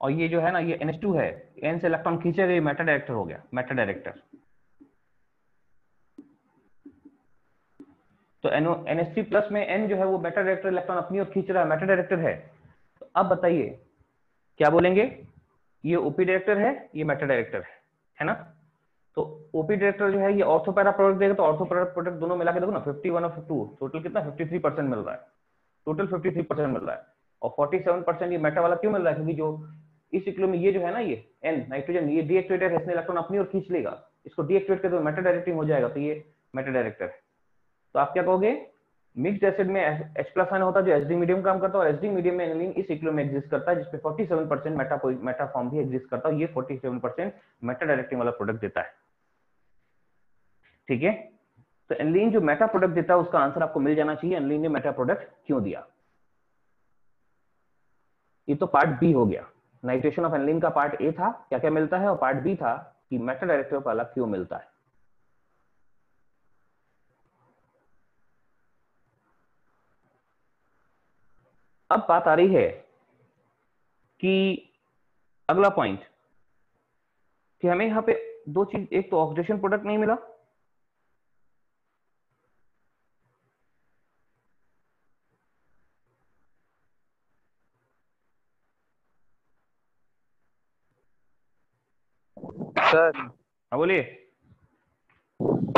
और ये जो है ना ये NH2 है, N से इलेक्ट्रॉन खींचेगा, ये मेटा डायरेक्टर हो गया, मेटा डायरेक्टर। तो NH3+ में N जो है वो मेटा डायरेक्टर इलेक्ट्रॉन अपनी ओर खींच रहा है, मेटा डायरेक्टर है। तो अब बताइए क्या बोलेंगे, ये ओपी डायरेक्टर है, ये मेटा डायरेक्टर है ना। तो ओपी डायरेक्टर जो है ये ऑर्थोपैरा प्रोडक्ट देगा, तो ऑर्थोपैरा प्रोडक्ट दोनों मिला के देखो ना, 51 और 52, टोटल कितना 53% मिल रहा है, टोटल 53% मिल रहा है। और 47% ये मेटा वाला क्यों मिल रहा है, क्योंकि जो इस इक्विलिब्रियम में ये जो है ना ये N नाइट्रोजन, ये डीएक्टिवेटेड है, इसने इलेक्ट्रॉन अपनी ओर खींच लेगा, इसको डीएक्टिवेट कर दो मेटा डायरेक्टिंग हो जाएगा, तो ये मेटा डायरेक्टर है। तो आप क्या कहोगे, मिक्स्ड एसिड में H+ आयन होता है जो एसिडिक मीडियम काम करता है, और एसिडिक मीडियम में एनिलीन इस इक्विलिब्रियम में एग्जिस्ट करता है जिसमें 47% मेटा फॉर्म भी एग्जिस्ट करता है, ये 47% मेटा डायरेक्टिंग वाला प्रोडक्ट देता है। ठीक है, तो एनिलीन जो मेटा प्रोडक्ट देता है उसका आंसर आपको मिल जाना चाहिए, एनिलीन ने मेटा प्रोडक्ट क्यों दिया। ये तो पार्ट बी हो गया, नाइट्रेशन ऑफ एनिलीन का पार्ट ए था क्या क्या मिलता है, और पार्ट बी था कि मेटा डायरेक्टर वाला क्यों मिलता है। अब बात आ रही है कि अगला पॉइंट, कि हमें यहां पे दो चीज, एक तो ऑक्सीडेशन प्रोडक्ट नहीं मिला, सर। हाँ बोलिए।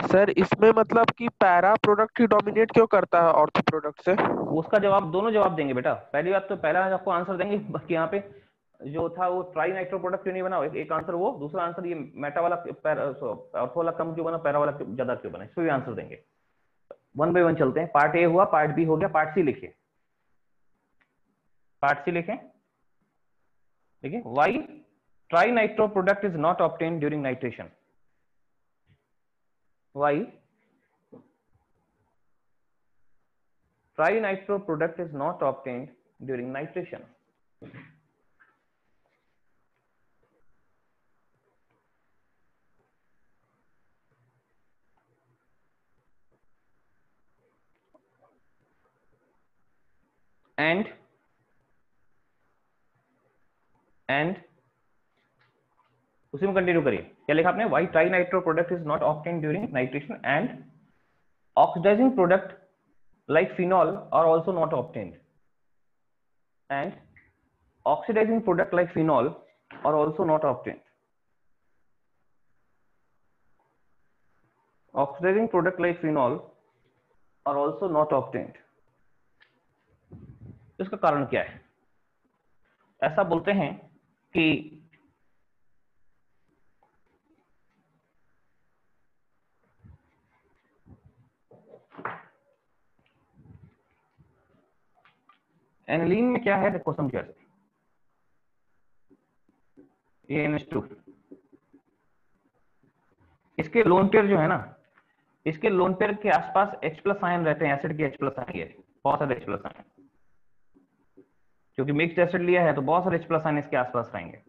सर इसमें मतलब कि पैरा प्रोडक्ट ही डोमिनेट क्यों करता है ऑर्थो प्रोडक्ट से? उसका जवाब दोनों जवाब देंगे बेटा। पहली बात तो पहला आपको आंसर देंगे कि यहाँ पे जो था वो ट्राई नाइट्रो प्रोडक्ट क्यों नहीं बना, एक आंसर वो, दूसरा आंसर ये मेटा वाला ऑर्थो वाला कम क्यों बना, पैरा वाला ज्यादा क्यों बना, इस पे भी आंसर देंगे। वन बाय वन चलते हैं। पार्ट ए हुआ, पार्ट बी हो गया, पार्ट सी लिखिए। पार्ट सी लिखें, देखिए why trinitro product is not obtained during nitration. Why trinitro product is not obtained during nitration. And उसी में कंटिन्यू करिए, क्या लिखा आपने, why trinitro product is not obtained during nitration and oxidizing product like phenol are also not obtained, and oxidizing product like phenol are also not obtained. Oxidizing product like phenol are also not obtained. इसका कारण क्या है? ऐसा बोलते हैं कि aniline में क्या है, देखो समझिए, ये NH2, इसके लोन पेयर जो है ना, इसके लोन पेयर के आसपास H+ आयन रहते हैं, एसिड के H+ आयन, ये बहुत सारे H+ आयन, क्योंकि मिक्स्ड एसिड लिया है तो बहुत सारे H+ आयन इसके आसपास रहेंगे।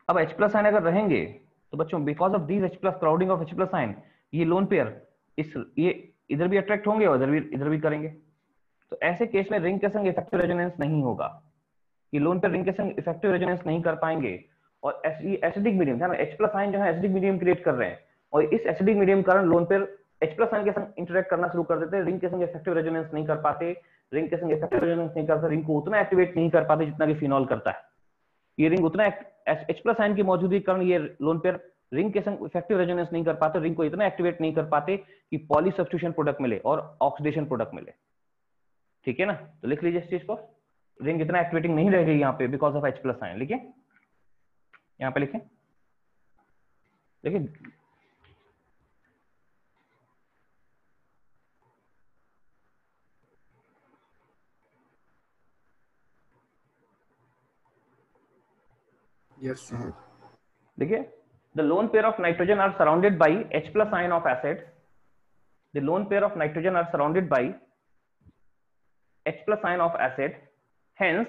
अब H+ आयन अगर रहेंगे तो बच्चों because of these H+ crowding of H+ ion, ये लोन पेयर ये इधर भी अट्रैक्ट होंगे और इधर भी करेंगे। तो ऐसे केस में रिंग के संग इफेक्टिव रेजोनेंस नहीं होगा, ये लोन पेयर रिंग के संग इफेक्टिव रेजोनेंस नहीं कर पाएंगे, और एसिडिक मीडियम है ना, H+ आयन जो है एसिडिक मीडियम क्रिएट कर रहे हैं, और इस एसिडिक मीडियम कारण लोन पेयर H+ आयन के संग इंटरेक्ट करना शुरू कर देते हैं, रिंग के संग इफेक्टिव रेजोनेंस नहीं कर पाते, रिंग के संग इफेक्टिव रेजोनेंस नहीं करते, रिंग को उतना एक्टिवेट नहीं कर पाते जितना कि फिनॉल करता है। ये रिंग उतना H+ आयन की मौजूदगी के कारण ये लोन पेयर रिंग के संग इफेक्टिव रेजोनेंस नहीं कर पाते, रिंग को इतना एक्टिवेट नहीं कर पाते कि पॉली सब्स्टिट्यूशन प्रोडक्ट मिले और ऑक्सीडेशन प्रोडक्ट मिले। ठीक है ना, तो लिख लीजिए इस चीज को, रिंग इतना एक्टिवेटिंग नहीं रह गई यहाँ पे बिकॉज ऑफ H+ आयन। लिखिए यहाँ पे, लिखें, देखिए Yes, sir. देखिए, the lone pair of nitrogen are surrounded by H+ ion of acid. The lone pair of nitrogen are surrounded by H+ ion of acid. Hence,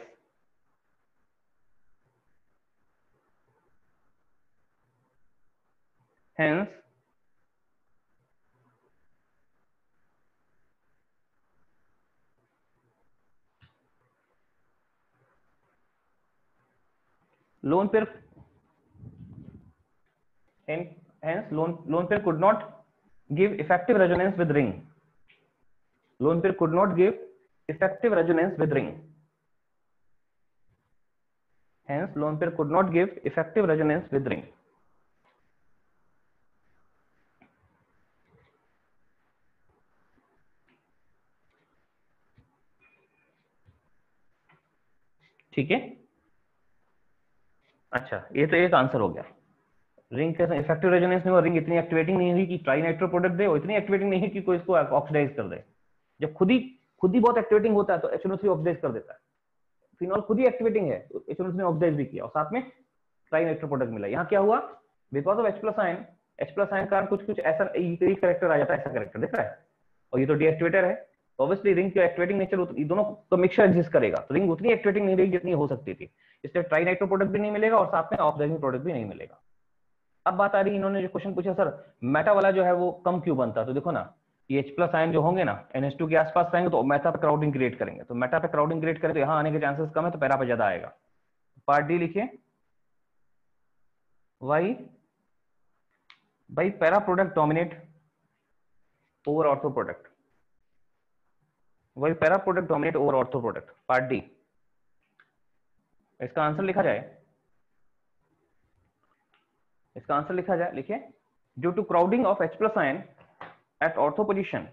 lone pair could not give effective resonance with ring. Lone pair could not give effective resonance with ring. Hence, lone pair could not give effective resonance with ring. ठीक है, अच्छा ये तो एक answer हो गया। Ring के effective resonance नहीं हुआ, रिंग इतनी एक्टिवेटिंग नहीं हुई कि ट्राइनाइट्रो प्रोडक्ट दे, और इतनी एक्टिवेटिंग नहीं है कि कोई इसको ऑक्सीडाइज कर दे। जब खुद ही बहुत एक्टिवेटिंग होता है तो HNO3 ऑक्सीडाइज कर देता है। फिनॉल खुद ही एक्टिवेटिंग है तो HNO3 ने ऑक्सीडाइज भी किया और साथ में ट्राइनाइट्रो प्रोडक्ट मिला। यहाँ क्या हुआ, बिकॉज ऑफ H+ आयन कारण कुछ ऐसा कैरेक्टर आ जाता है, ऐसा कैरेक्टर दिख रहा है, और ये तो डीएक्टिवेटर है, तो ऑब्वियसली रिंग का एक्टिवेटिंग नेचर दोनों का मिक्सचर एग्जिस्ट करेगा, तो रिंग उतनी एक्टिवेटिंग नहीं रहेगी जितनी हो सकती थी, इसलिए ट्राइनाइट्रो प्रोडक्ट भी नहीं मिलेगा और साथ में ऑक्सीडाइजिंग प्रोडक्ट भी नहीं मिलेगा। अब बात आ रही है, इन्होंने जो क्वेश्चन पूछा सर मेटा वाला जो है वो कम क्यों बनता है, तो देखो ना ये H+ आयन जो होंगे ना NH2 के आसपास रहेंगे तो मेटा पे क्राउडिंग क्रिएट करेंगे, तो मेटा पे क्राउडिंग क्रिएट करें तो यहाँ आने के चांसेस कम है, तो पैरा पे ज्यादा आएगा। पार्ट डी लिखिए, why by para product dominate over ortho product, why para product dominate over ortho product. Part D, इसका आंसर लिखा जाए, लिखिए due to crowding of H+ ion at ortho position,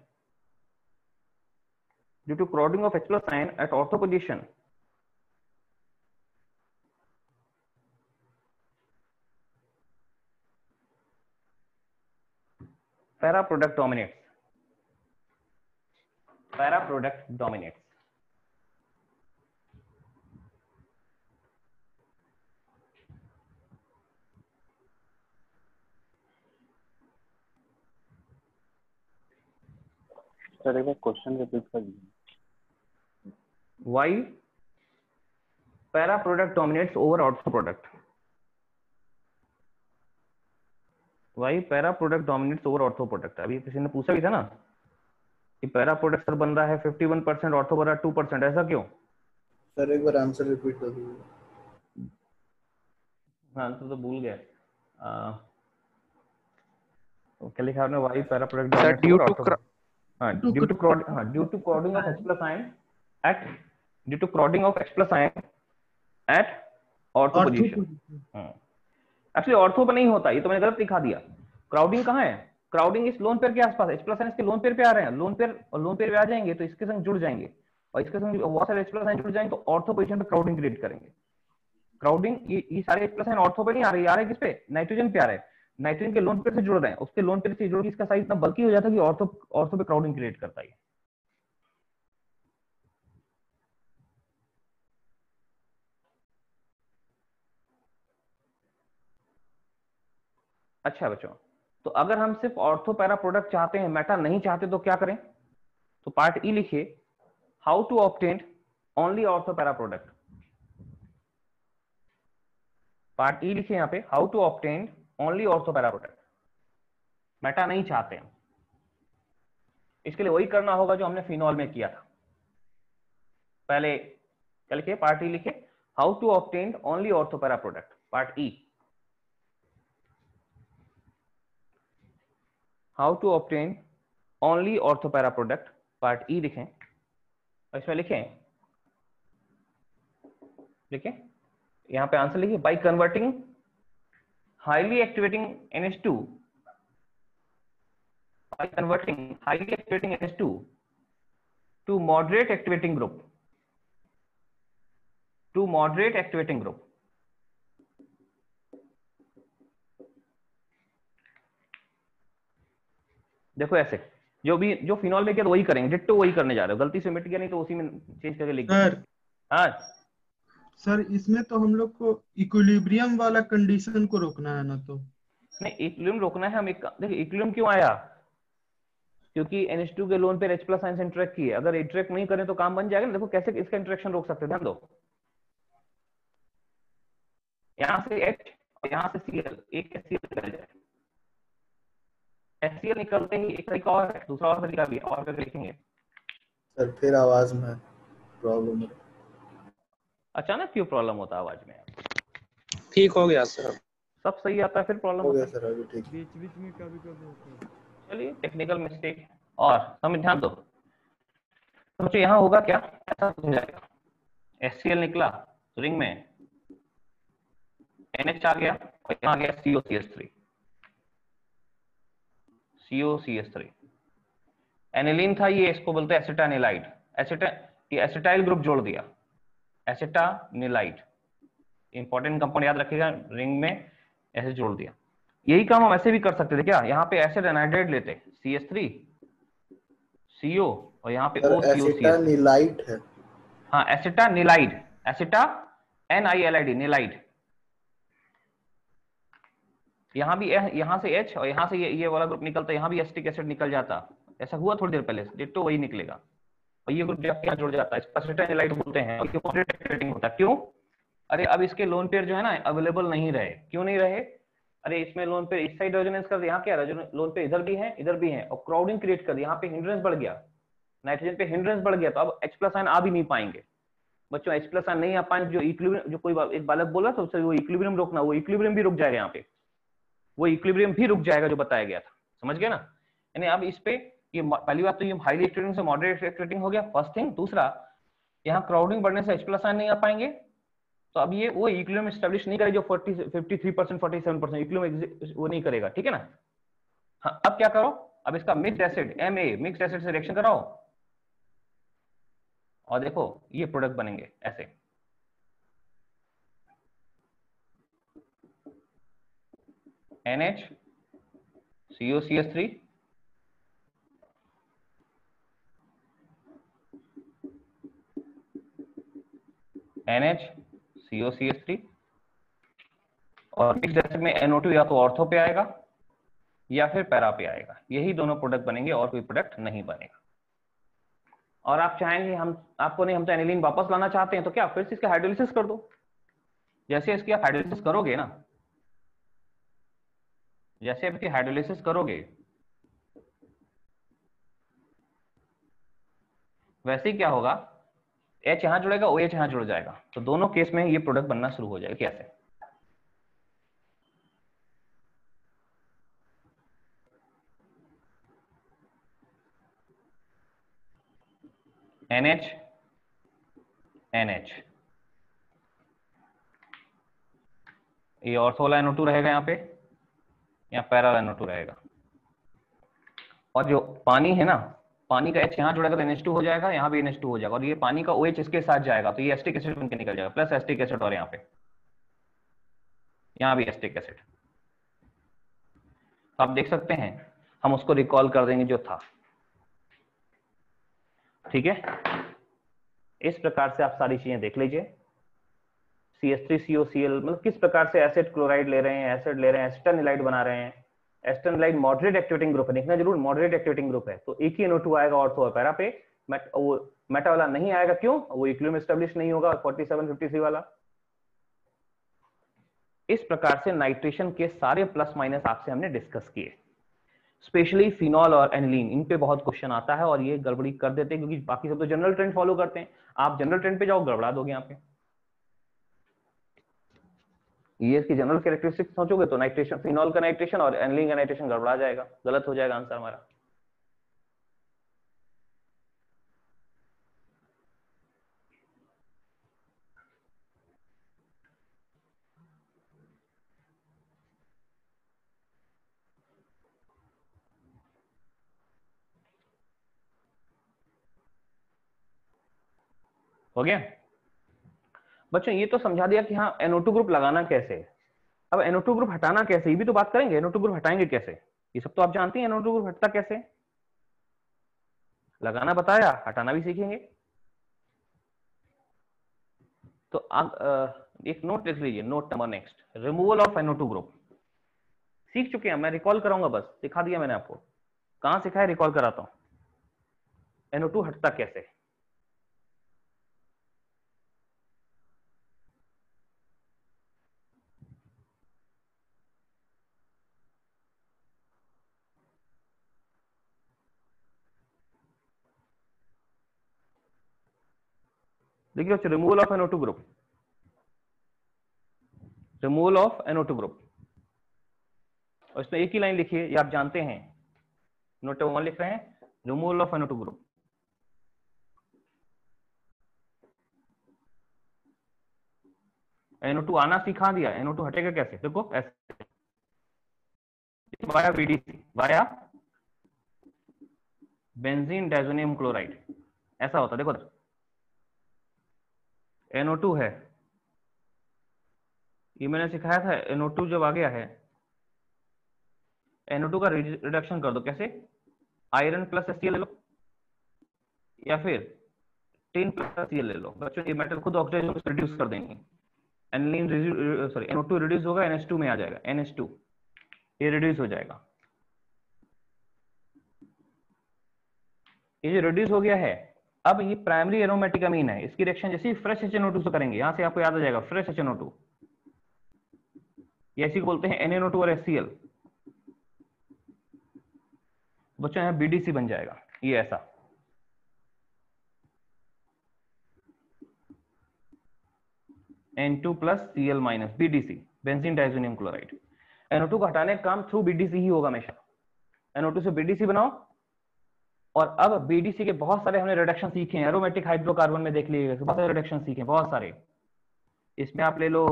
due to crowding of H+ ion at ortho position, para product dominates, para product dominates. Sir एक बार question repeat कर दीजिए। Why para product dominates over ortho product, why para product dominates over ortho product. अभी किसी ने पूछा भी था ना कि पैरा प्रोडक्ट सर बन रहा है 51%, ऑर्थो बन रहा है 2%, ऐसा क्यों? सर एक बार आंसर रिपीट कर दीजिए। हाँ तो भूल गया। क्या लिखा आपने? Why para product sir dominates due over to ortho, हाँ due to crowding of H plus ion at, due to crowding of H plus ion at ortho position. Actually ortho पे नहीं होता, ये तो मैंने गलत दिखा दिया। क्राउडिंग कहाँ है? क्राउडिंग इस लोन पेयर के आसपास है। H plus ion इसके लोन पेयर पे आ रहे हैं, लोन पेयर और लोन पेयर पे आ जाएंगे तो इसके संग जुड़ जाएंगे, और इसके संग बहुत सारे H plus ion जुड़ जाएंगे तो ऑर्थो पोजीशन पे क्राउडिंग क्रिएट करेंगे। क्राउडिंग ये सारे H plus ion ऑर्थो पे नहीं आ रहे, आ रहे किस पे? नाइट्रोजन पे आ रहे हैं। नाइट्रोजन के लोन पेयर से जुड़ रहे हैं, उसके लोन पेयर से जुड़ के इसका साइज इतना बल्कि हो जाता है कि ऑर्थो पे क्राउडिंग क्रिएट करता है। अच्छा बच्चों, तो अगर हम सिर्फ ऑर्थो पैरा प्रोडक्ट चाहते हैं, मेटा नहीं चाहते, तो क्या करें? तो पार्ट ई लिखिए, how to obtain only ortho para product. Part E लिखिए यहाँ पे, how to obtain only ortho para product. Meta नहीं चाहते हैं, इसके लिए वही करना होगा जो हमने फिनॉल में किया था। पहले क्या लिखिए? पार्ट ई लिखिए, how to obtain only ortho para product. Part E, how to obtain only ortho para product. Part E लिखें, इसमें लिखें यहां पे आंसर लिखिए, by converting highly activating NH2, by converting highly activating NH2 to moderate activating group, to moderate activating group। देखो ऐसे जो phenol में किया तो वही करेंगे, डिट्टो वही करने जा रहे हो। गलती से मिट गया नहीं तो उसी में चेंज करके लिख दो। हाँ सर इसमें तो हम लोग को इक्विलिब्रियम वाला कंडीशन को रोकना है ना, तो नहीं इक्विलिब्रियम रोकना है। हम एक देखो इक्विलिब्रियम क्यों आया, क्योंकि NH2 के लोन पे H plus आयन से इंटरेक्ट किए। अगर इंटरेक्ट नहीं करें तो काम बन जाएगा ना। देखो कैसे इसका इंटरेक्शन रोक सकते हैं, ध्यान दो। यहां से H और यहां से Cl, एक HCl निकल जाए। HCl निकलते ही एक तरीका और है, दूसरा और तरीका भी है, और करके लिखेंगे। सर फिर आवाज में प्रॉब्लम है। अचानक क्यों प्रॉब्लम होता है आवाज में? ठीक हो गया सर, सब सही आता है फिर प्रॉब्लम हो गया होता है। सर अभी ठीक। बीच बीच में कभी कभी होता है। चलिए टेक्निकल मिस्टेक। और समझ ध्यान दो, तो यहाँ होगा क्या, ऐसा हो जाएगा। HCl निकला रिंग में, NH आ गया और यहाँ आ गया COCH3, COCH3। एनिलीन था ये, इसको बोलते हैं एसिटानिलाइड। ये एसिटाइल ग्रुप जोड़ दिया, एसिटानिलाइड। इंपॉर्टेंट कंपाउंड याद रखिएगा, रिंग में ऐसे जोड़ दिया। यही काम हम ऐसे भी कर सकते थे क्या? यहाँ पे एसिड एनाइड्राइड लेते, CH3 CO और यहाँ पे एसिटानिलाइड है। हाँ एसिटानिलाइड, एसिटा NILID, निलाइड। यहाँ भी यहाँ से H और यहाँ से ये वाला ग्रुप निकलता, यहाँ भी एसिटिक एसिड निकल जाता। ऐसा हुआ थोड़ी देर पहले, डिट्टो वही निकलेगा और ये ग्रुप जाके यहाँ जुड़ जाता है। एसिटानिलाइड बोलते हैं और ये मॉडरेट एक्टिवेटिंग होता है। क्यों? अरे अब इसके लोन पेयर जो है ना अवेलेबल नहीं रहे। क्यों नहीं रहे? अरे इसमें लोन पेयर इस साइड रेजोनेंस कर, यहाँ क्या लोन पेयर इधर भी है, इधर भी है, और क्राउडिंग क्रिएट कर, यहाँ पे हिंड्रेंस बढ़ गया, नाइट्रोजन पे हिंड्रेंस बढ़ गया, तो अब H plus आयन आ भी नहीं पाएंगे। बच्चों H plus आयन नहीं आ पाएंगे, जो इक्विलिब्रियम, जो कोई एक बालक बोला था उससे वो इक्विलिब्रियम रोकना, वो इक्विलिब्रियम भी रुक जाएगा। यहाँ पे वो इक्विलिब्रियम भी रुक जाएगा जो बताया गया था, समझ गए ना? यानी अब इस पे ये पहली बात तो ये हाईली एक्टिवेटिंग से मॉडरेट एक्टिवेटिंग हो गया, फर्स्ट थिंग। दूसरा, यहाँ क्राउडिंग बढ़ने से H plus आयन नहीं आ पाएंगे, तो अब ये वो इक्विलिब्रियम एस्टैब्लिश नहीं करेगा जो 53%, 47% इक्विलिब्रियम वो नहीं करेगा, ठीक है ना? हाँ अब क्या करो, अब इसका mixed acid Ma mixed acid से रिएक्शन कराओ और देखो ये प्रोडक्ट बनेंगे ऐसे। NH COCH3 NH और मिक्स्ड एसिड में NO2 या तो ऑर्थो पे आएगा या फिर पैरा पे आएगा, यही दोनों प्रोडक्ट बनेंगे और कोई प्रोडक्ट नहीं बनेगा। और आप चाहेंगे हम आपको नहीं, हम तो एनिलीन वापस लाना चाहते हैं, तो क्या फिर से इसका हाइड्रोलिसिस कर दो। जैसे इसकी आप हाइड्रोलिसिस करोगे ना, जैसे आप इसकी हाइड्रोलिसिस करोगे वैसे ही क्या होगा, H यहां जुड़ेगा, OH यहां जुड़ जाएगा, तो दोनों केस में ये प्रोडक्ट बनना शुरू हो जाएगा। कैसे? NH ये ऑर्थो वाला NO2 रहेगा यहाँ पे, यहाँ पैरा वाला NO2 रहेगा, और जो पानी है ना, पानी का H यहाँ जुड़ेगा तो NH2 हो जाएगा, यहाँ भी NH2 हो जाएगा, और ये पानी का OH इसके साथ जाएगा तो ये एसिटिक एसिड बनकर निकल जाएगा, प्लस एसिटिक एसिड, और यहाँ भी एसिटिक एसिड। आप देख सकते हैं, हम उसको रिकॉल कर देंगे जो था। ठीक है, इस प्रकार से आप सारी चीजें देख लीजिए। CH3COCl मतलब किस प्रकार से एसिड क्लोराइड ले रहे हैं, एसिड ले रहे हैं, एस्टेनिलाइड बना रहे हैं। एस्टेनिलाइड मॉडरेट एक्टिवेटिंग ग्रुप है, देखना जरूर मॉडरेट एक्टिवेटिंग ग्रुप है, तो एक ही NO2 आएगा ऑर्थो और पैरा पे, वो मेटा वाला नहीं आएगा। क्यों? वो इक्विलिब्रियम एस्टेब्लिश नहीं होगा 4753 वाला। इस प्रकार से नाइट्रेशन के सारे प्लस माइनस आपसे हमने डिस्कस किए। स्पेशली फिनॉल और एनिलीन, इन पे बहुत क्वेश्चन आता है और ये गड़बड़ी कर देते हैं, क्योंकि बाकी सब तो जनरल ट्रेंड फॉलो करते हैं। आप जनरल ट्रेंड पे जाओ, गड़बड़ा दोगे। यहाँ पे ये इसकी जनरल कैरेक्टरिस्टिक्स सोचोगे तो नाइट्रेशन, फिनॉल का नाइट्रेशन और एनिलीन का नाइट्रेशन गड़बड़ा जाएगा, गलत हो जाएगा आंसर हमारा। हो गया बच्चों? ये तो समझा दिया कि हाँ NO2 ग्रुप लगाना कैसे है। अब NO2 ग्रुप हटाना कैसे, ये भी तो बात करेंगे। NO2 ग्रुप हटाएंगे कैसे, ये सब तो आप जानते हैं। NO2 ग्रुप हटता कैसे, लगाना बताया, हटाना भी सीखेंगे। तो आप एक नोट लिख लीजिए, note number next, removal of NO2 group. सीख चुके हैं, मैं रिकॉल कराऊंगा, बस सिखा दिया मैंने आपको। कहां सिखाया, रिकॉल कराता हूं। NO2 हटता कैसे, देखिए बच्चों, removal of NO2 group, removal of NO2 group, और इसमें एक ही लाइन लिखिए, ये आप जानते हैं। नोट 1 लिख रहे हैं, removal of NO2 group. NO2 आना सिखा दिया, NO2 हटेगा कैसे, देखो ऐसे, via BDC, via benzene diazonium chloride, ऐसा होता है। देखो NO2 है, ये मैंने सिखाया था। NO2 जब आ गया है, NO2 का रिडक्शन कर दो। कैसे? आयरन प्लस HCl ले लो, या फिर टिन प्लस HCl ले लो। बच्चों ये मेटल खुद ऑक्सीडाइज रिड्यूस कर देंगे। एनिलीन सॉरी NO2 रिड्यूस होगा, NH2 में आ जाएगा, NH2 ये रिड्यूस हो जाएगा। ये जो रिड्यूस हो गया है, अब ये प्राइमरी एरोमेटिक अमीन है, इसकी रिएक्शन जैसे फ्रेश HNO2 से करेंगे, यहां से आपको याद आ जाएगा फ्रेश HNO2, ये ऐसी बोलते हैं NaNO2 और HCl। बच्चों यहाँ BDC बन जाएगा, ये ऐसा। N2 plus Cl minus BDC, benzene diazonium chloride. NO2 को हटाने का काम थ्रू BDC ही होगा हमेशा। NO2 से BDC बनाओ, और अब BDC के बहुत सारे हमने रिडक्शन सीखे हैं। एरोमेटिक हाइड्रोकार्बन में देख लीजिएगा, बहुत सारे रिडक्शन सीखे, बहुत सारे। इसमें आप ले लो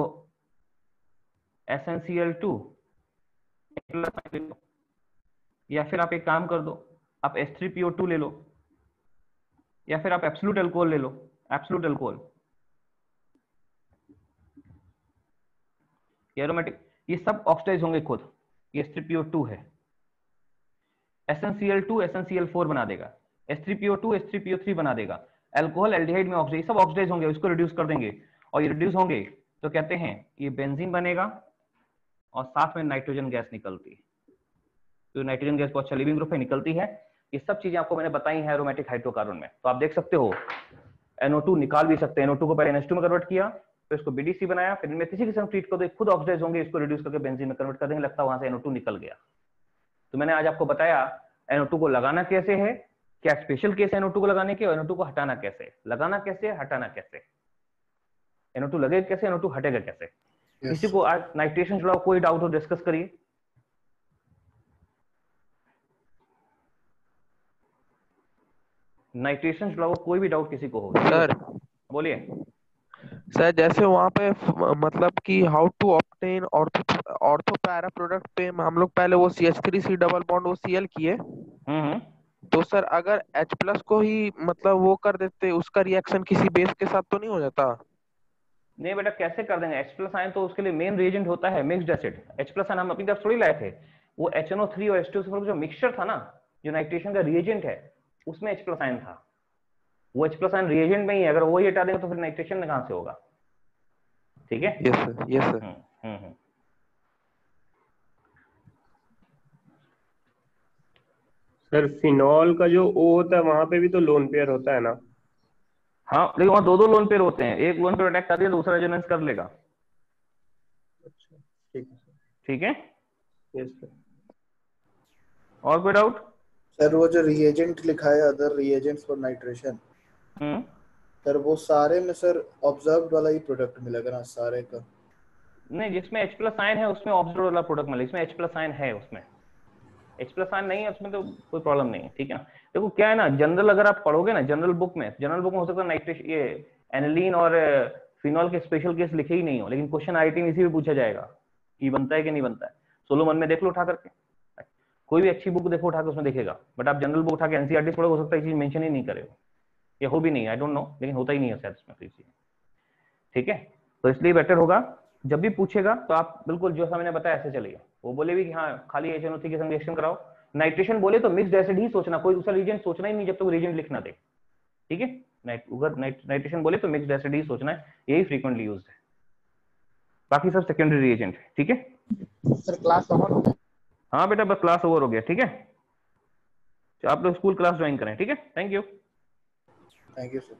SnCl2 ले लो, या फिर आप एक काम कर दो, आप H3PO2 ले लो, या फिर आप एब्सोल्यूट अल्कोहल ले लो, एब्सोल्यूट अल्कोहल। एरोमेटिक, ये सब ऑक्सीडाइज होंगे खुद। ये H3PO2 है, SnCl2 SnCl4 बना देगा, H3PO2 H3PO3 बना देगा, अल्कोहल एल्डिहाइड में ऑक्सीडाइज, सब ऑक्सीडाइज होंगे, इसको रिड्यूस कर देंगे, और ये रिड्यूस होंगे तो कहते हैं ये बेंजीन बनेगा और साथ में नाइट्रोजन गैस निकलती है। तो नाइट्रोजन गैस बहुत अच्छा लिविंग ग्रुप है, निकलती है। ये सब चीजें आपको मैंने बताई हैं एरोमेटिक हाइड्रोकार्बन में। तो आप देख सकते हो NO2 निकाल भी सकते हैं। NO2 को पहले NH2 में कन्वर्ट किया, फिर इसको BDC बनाया, फिर इनमें किसी किस्म ट्रीट कर दो, खुद ऑक्सीडाइज होंगे, इसको रिड्यूस करके बेंजीन में कन्वर्ट कर देंगे, लगता है वहां से NO2 निकल गया। तो मैंने आज आपको बताया NO2 को लगाना कैसे है, क्या स्पेशल केस है NO2 को लगाने के, और NO2 को हटाना कैसे, लगाना कैसे, हटाना कैसे, NO2 लगेगा कैसे, NO2 हटेगा कैसे। किसी को आज नाइट्रेशन जुड़ा कोई डाउट हो डिस्कस करिए। नाइट्रेशन जुड़ा कोई भी डाउट किसी को हो सर बोलिए। सर जैसे वहाँ पे मतलब कि how to obtain ortho para product पे हम लोग पहले वो CH3C डबल बॉन्ड वो Cl किए, तो सर अगर H+ को ही मतलब वो कर देते, उसका रिएक्शन किसी बेस के साथ तो नहीं हो जाता? नहीं बेटा, कैसे कर देंगे? H+ आयन तो उसके लिए मेन रिएजेंट होता है मिक्स्ड एसिड। H+ आयन हम अपनी तरफ थोड़ी लाए थे, वो HNO3 और H2SO4 जो मिक्सचर था ना, जो नाइट्रेशन का रिएजेंट है, उसमें H+ आयन था। वो H+ आयन रिएजेंट में ही है, अगर वही हटा देंगे तो फिर नाइट्रेशन में कहां से होगा? ठीक है। Yes sir, yes sir. Sir phenol का जो O होता है वहां पे भी तो लोन पेयर होता है ना? हाँ, लेकिन वहां दो लोन पेयर होते हैं, एक लोन पेयर अटैक कर दिया, दूसरा रेजोनेंस कर लेगा। अच्छा ठीक है सर। ठीक है, यस सर। और कोई डाउट? सर वो जो रिएजेंट लिखा है other reagents for nitration, sir वो सारे में सर ऑब्जर्व्ड वाला ही प्रोडक्ट मिलेगा ना सारे का? नहीं, जिसमें H+ आयन है उसमें ऑब्जर्व्ड वाला प्रोडक्ट मिलेगा, इसमें H+ आयन है, उसमें H+ आयन नहीं है उसमें तो कोई प्रॉब्लम नहीं है। ठीक है, देखो क्या है ना, जनरल अगर आप पढ़ोगे ना, जनरल बुक में हो सकता है नाइट्रेशन ये एनिलीन और फिनॉल के स्पेशल केस लिखे ही नहीं हो, लेकिन क्वेश्चन आईटी में इसी में पूछा जाएगा कि बनता है कि नहीं बनता है। सोलोमन में देख लो उठा करके, कोई भी अच्छी बुक देखो उठा के, उसमें देखेगा। बट आप जनरल बुक उठा के एनसीईआरटी पढ़ो, हो सकता है ये चीज मेंशन ही नहीं करे, या हो भी नहीं, आई डोंट नो, लेकिन होता ही नहीं है शायद इसमें कोई चीज। ठीक है, तो इसलिए बेटर होगा जब भी पूछेगा तो आप बिल्कुल जो मैंने बताया ऐसे चलिए। वो बोले भी कि हाँ खाली HNO3 के संग रिएक्शन कराओ, नाइट्रेशन बोले तो मिक्स्ड एसिड ही सोचना, कोई दूसरा रीजेंट सोचना ही नहीं जब तक तो रिएजेंट लिखना दे। ठीक है, नाइट्रेशन बोले तो मिक्स्ड एसिड ही सोचना है, यही फ्रीक्वेंटली यूज्ड है, बाकी सब सेकेंडरी रिएजेंट है। ठीक है सर, क्लास ओवर हो गया? हाँ बेटा, बस क्लास ओवर हो गया। ठीक है, तो आप लोग स्कूल क्लास ज्वाइन करें। ठीक है, thank you. Thank you sir.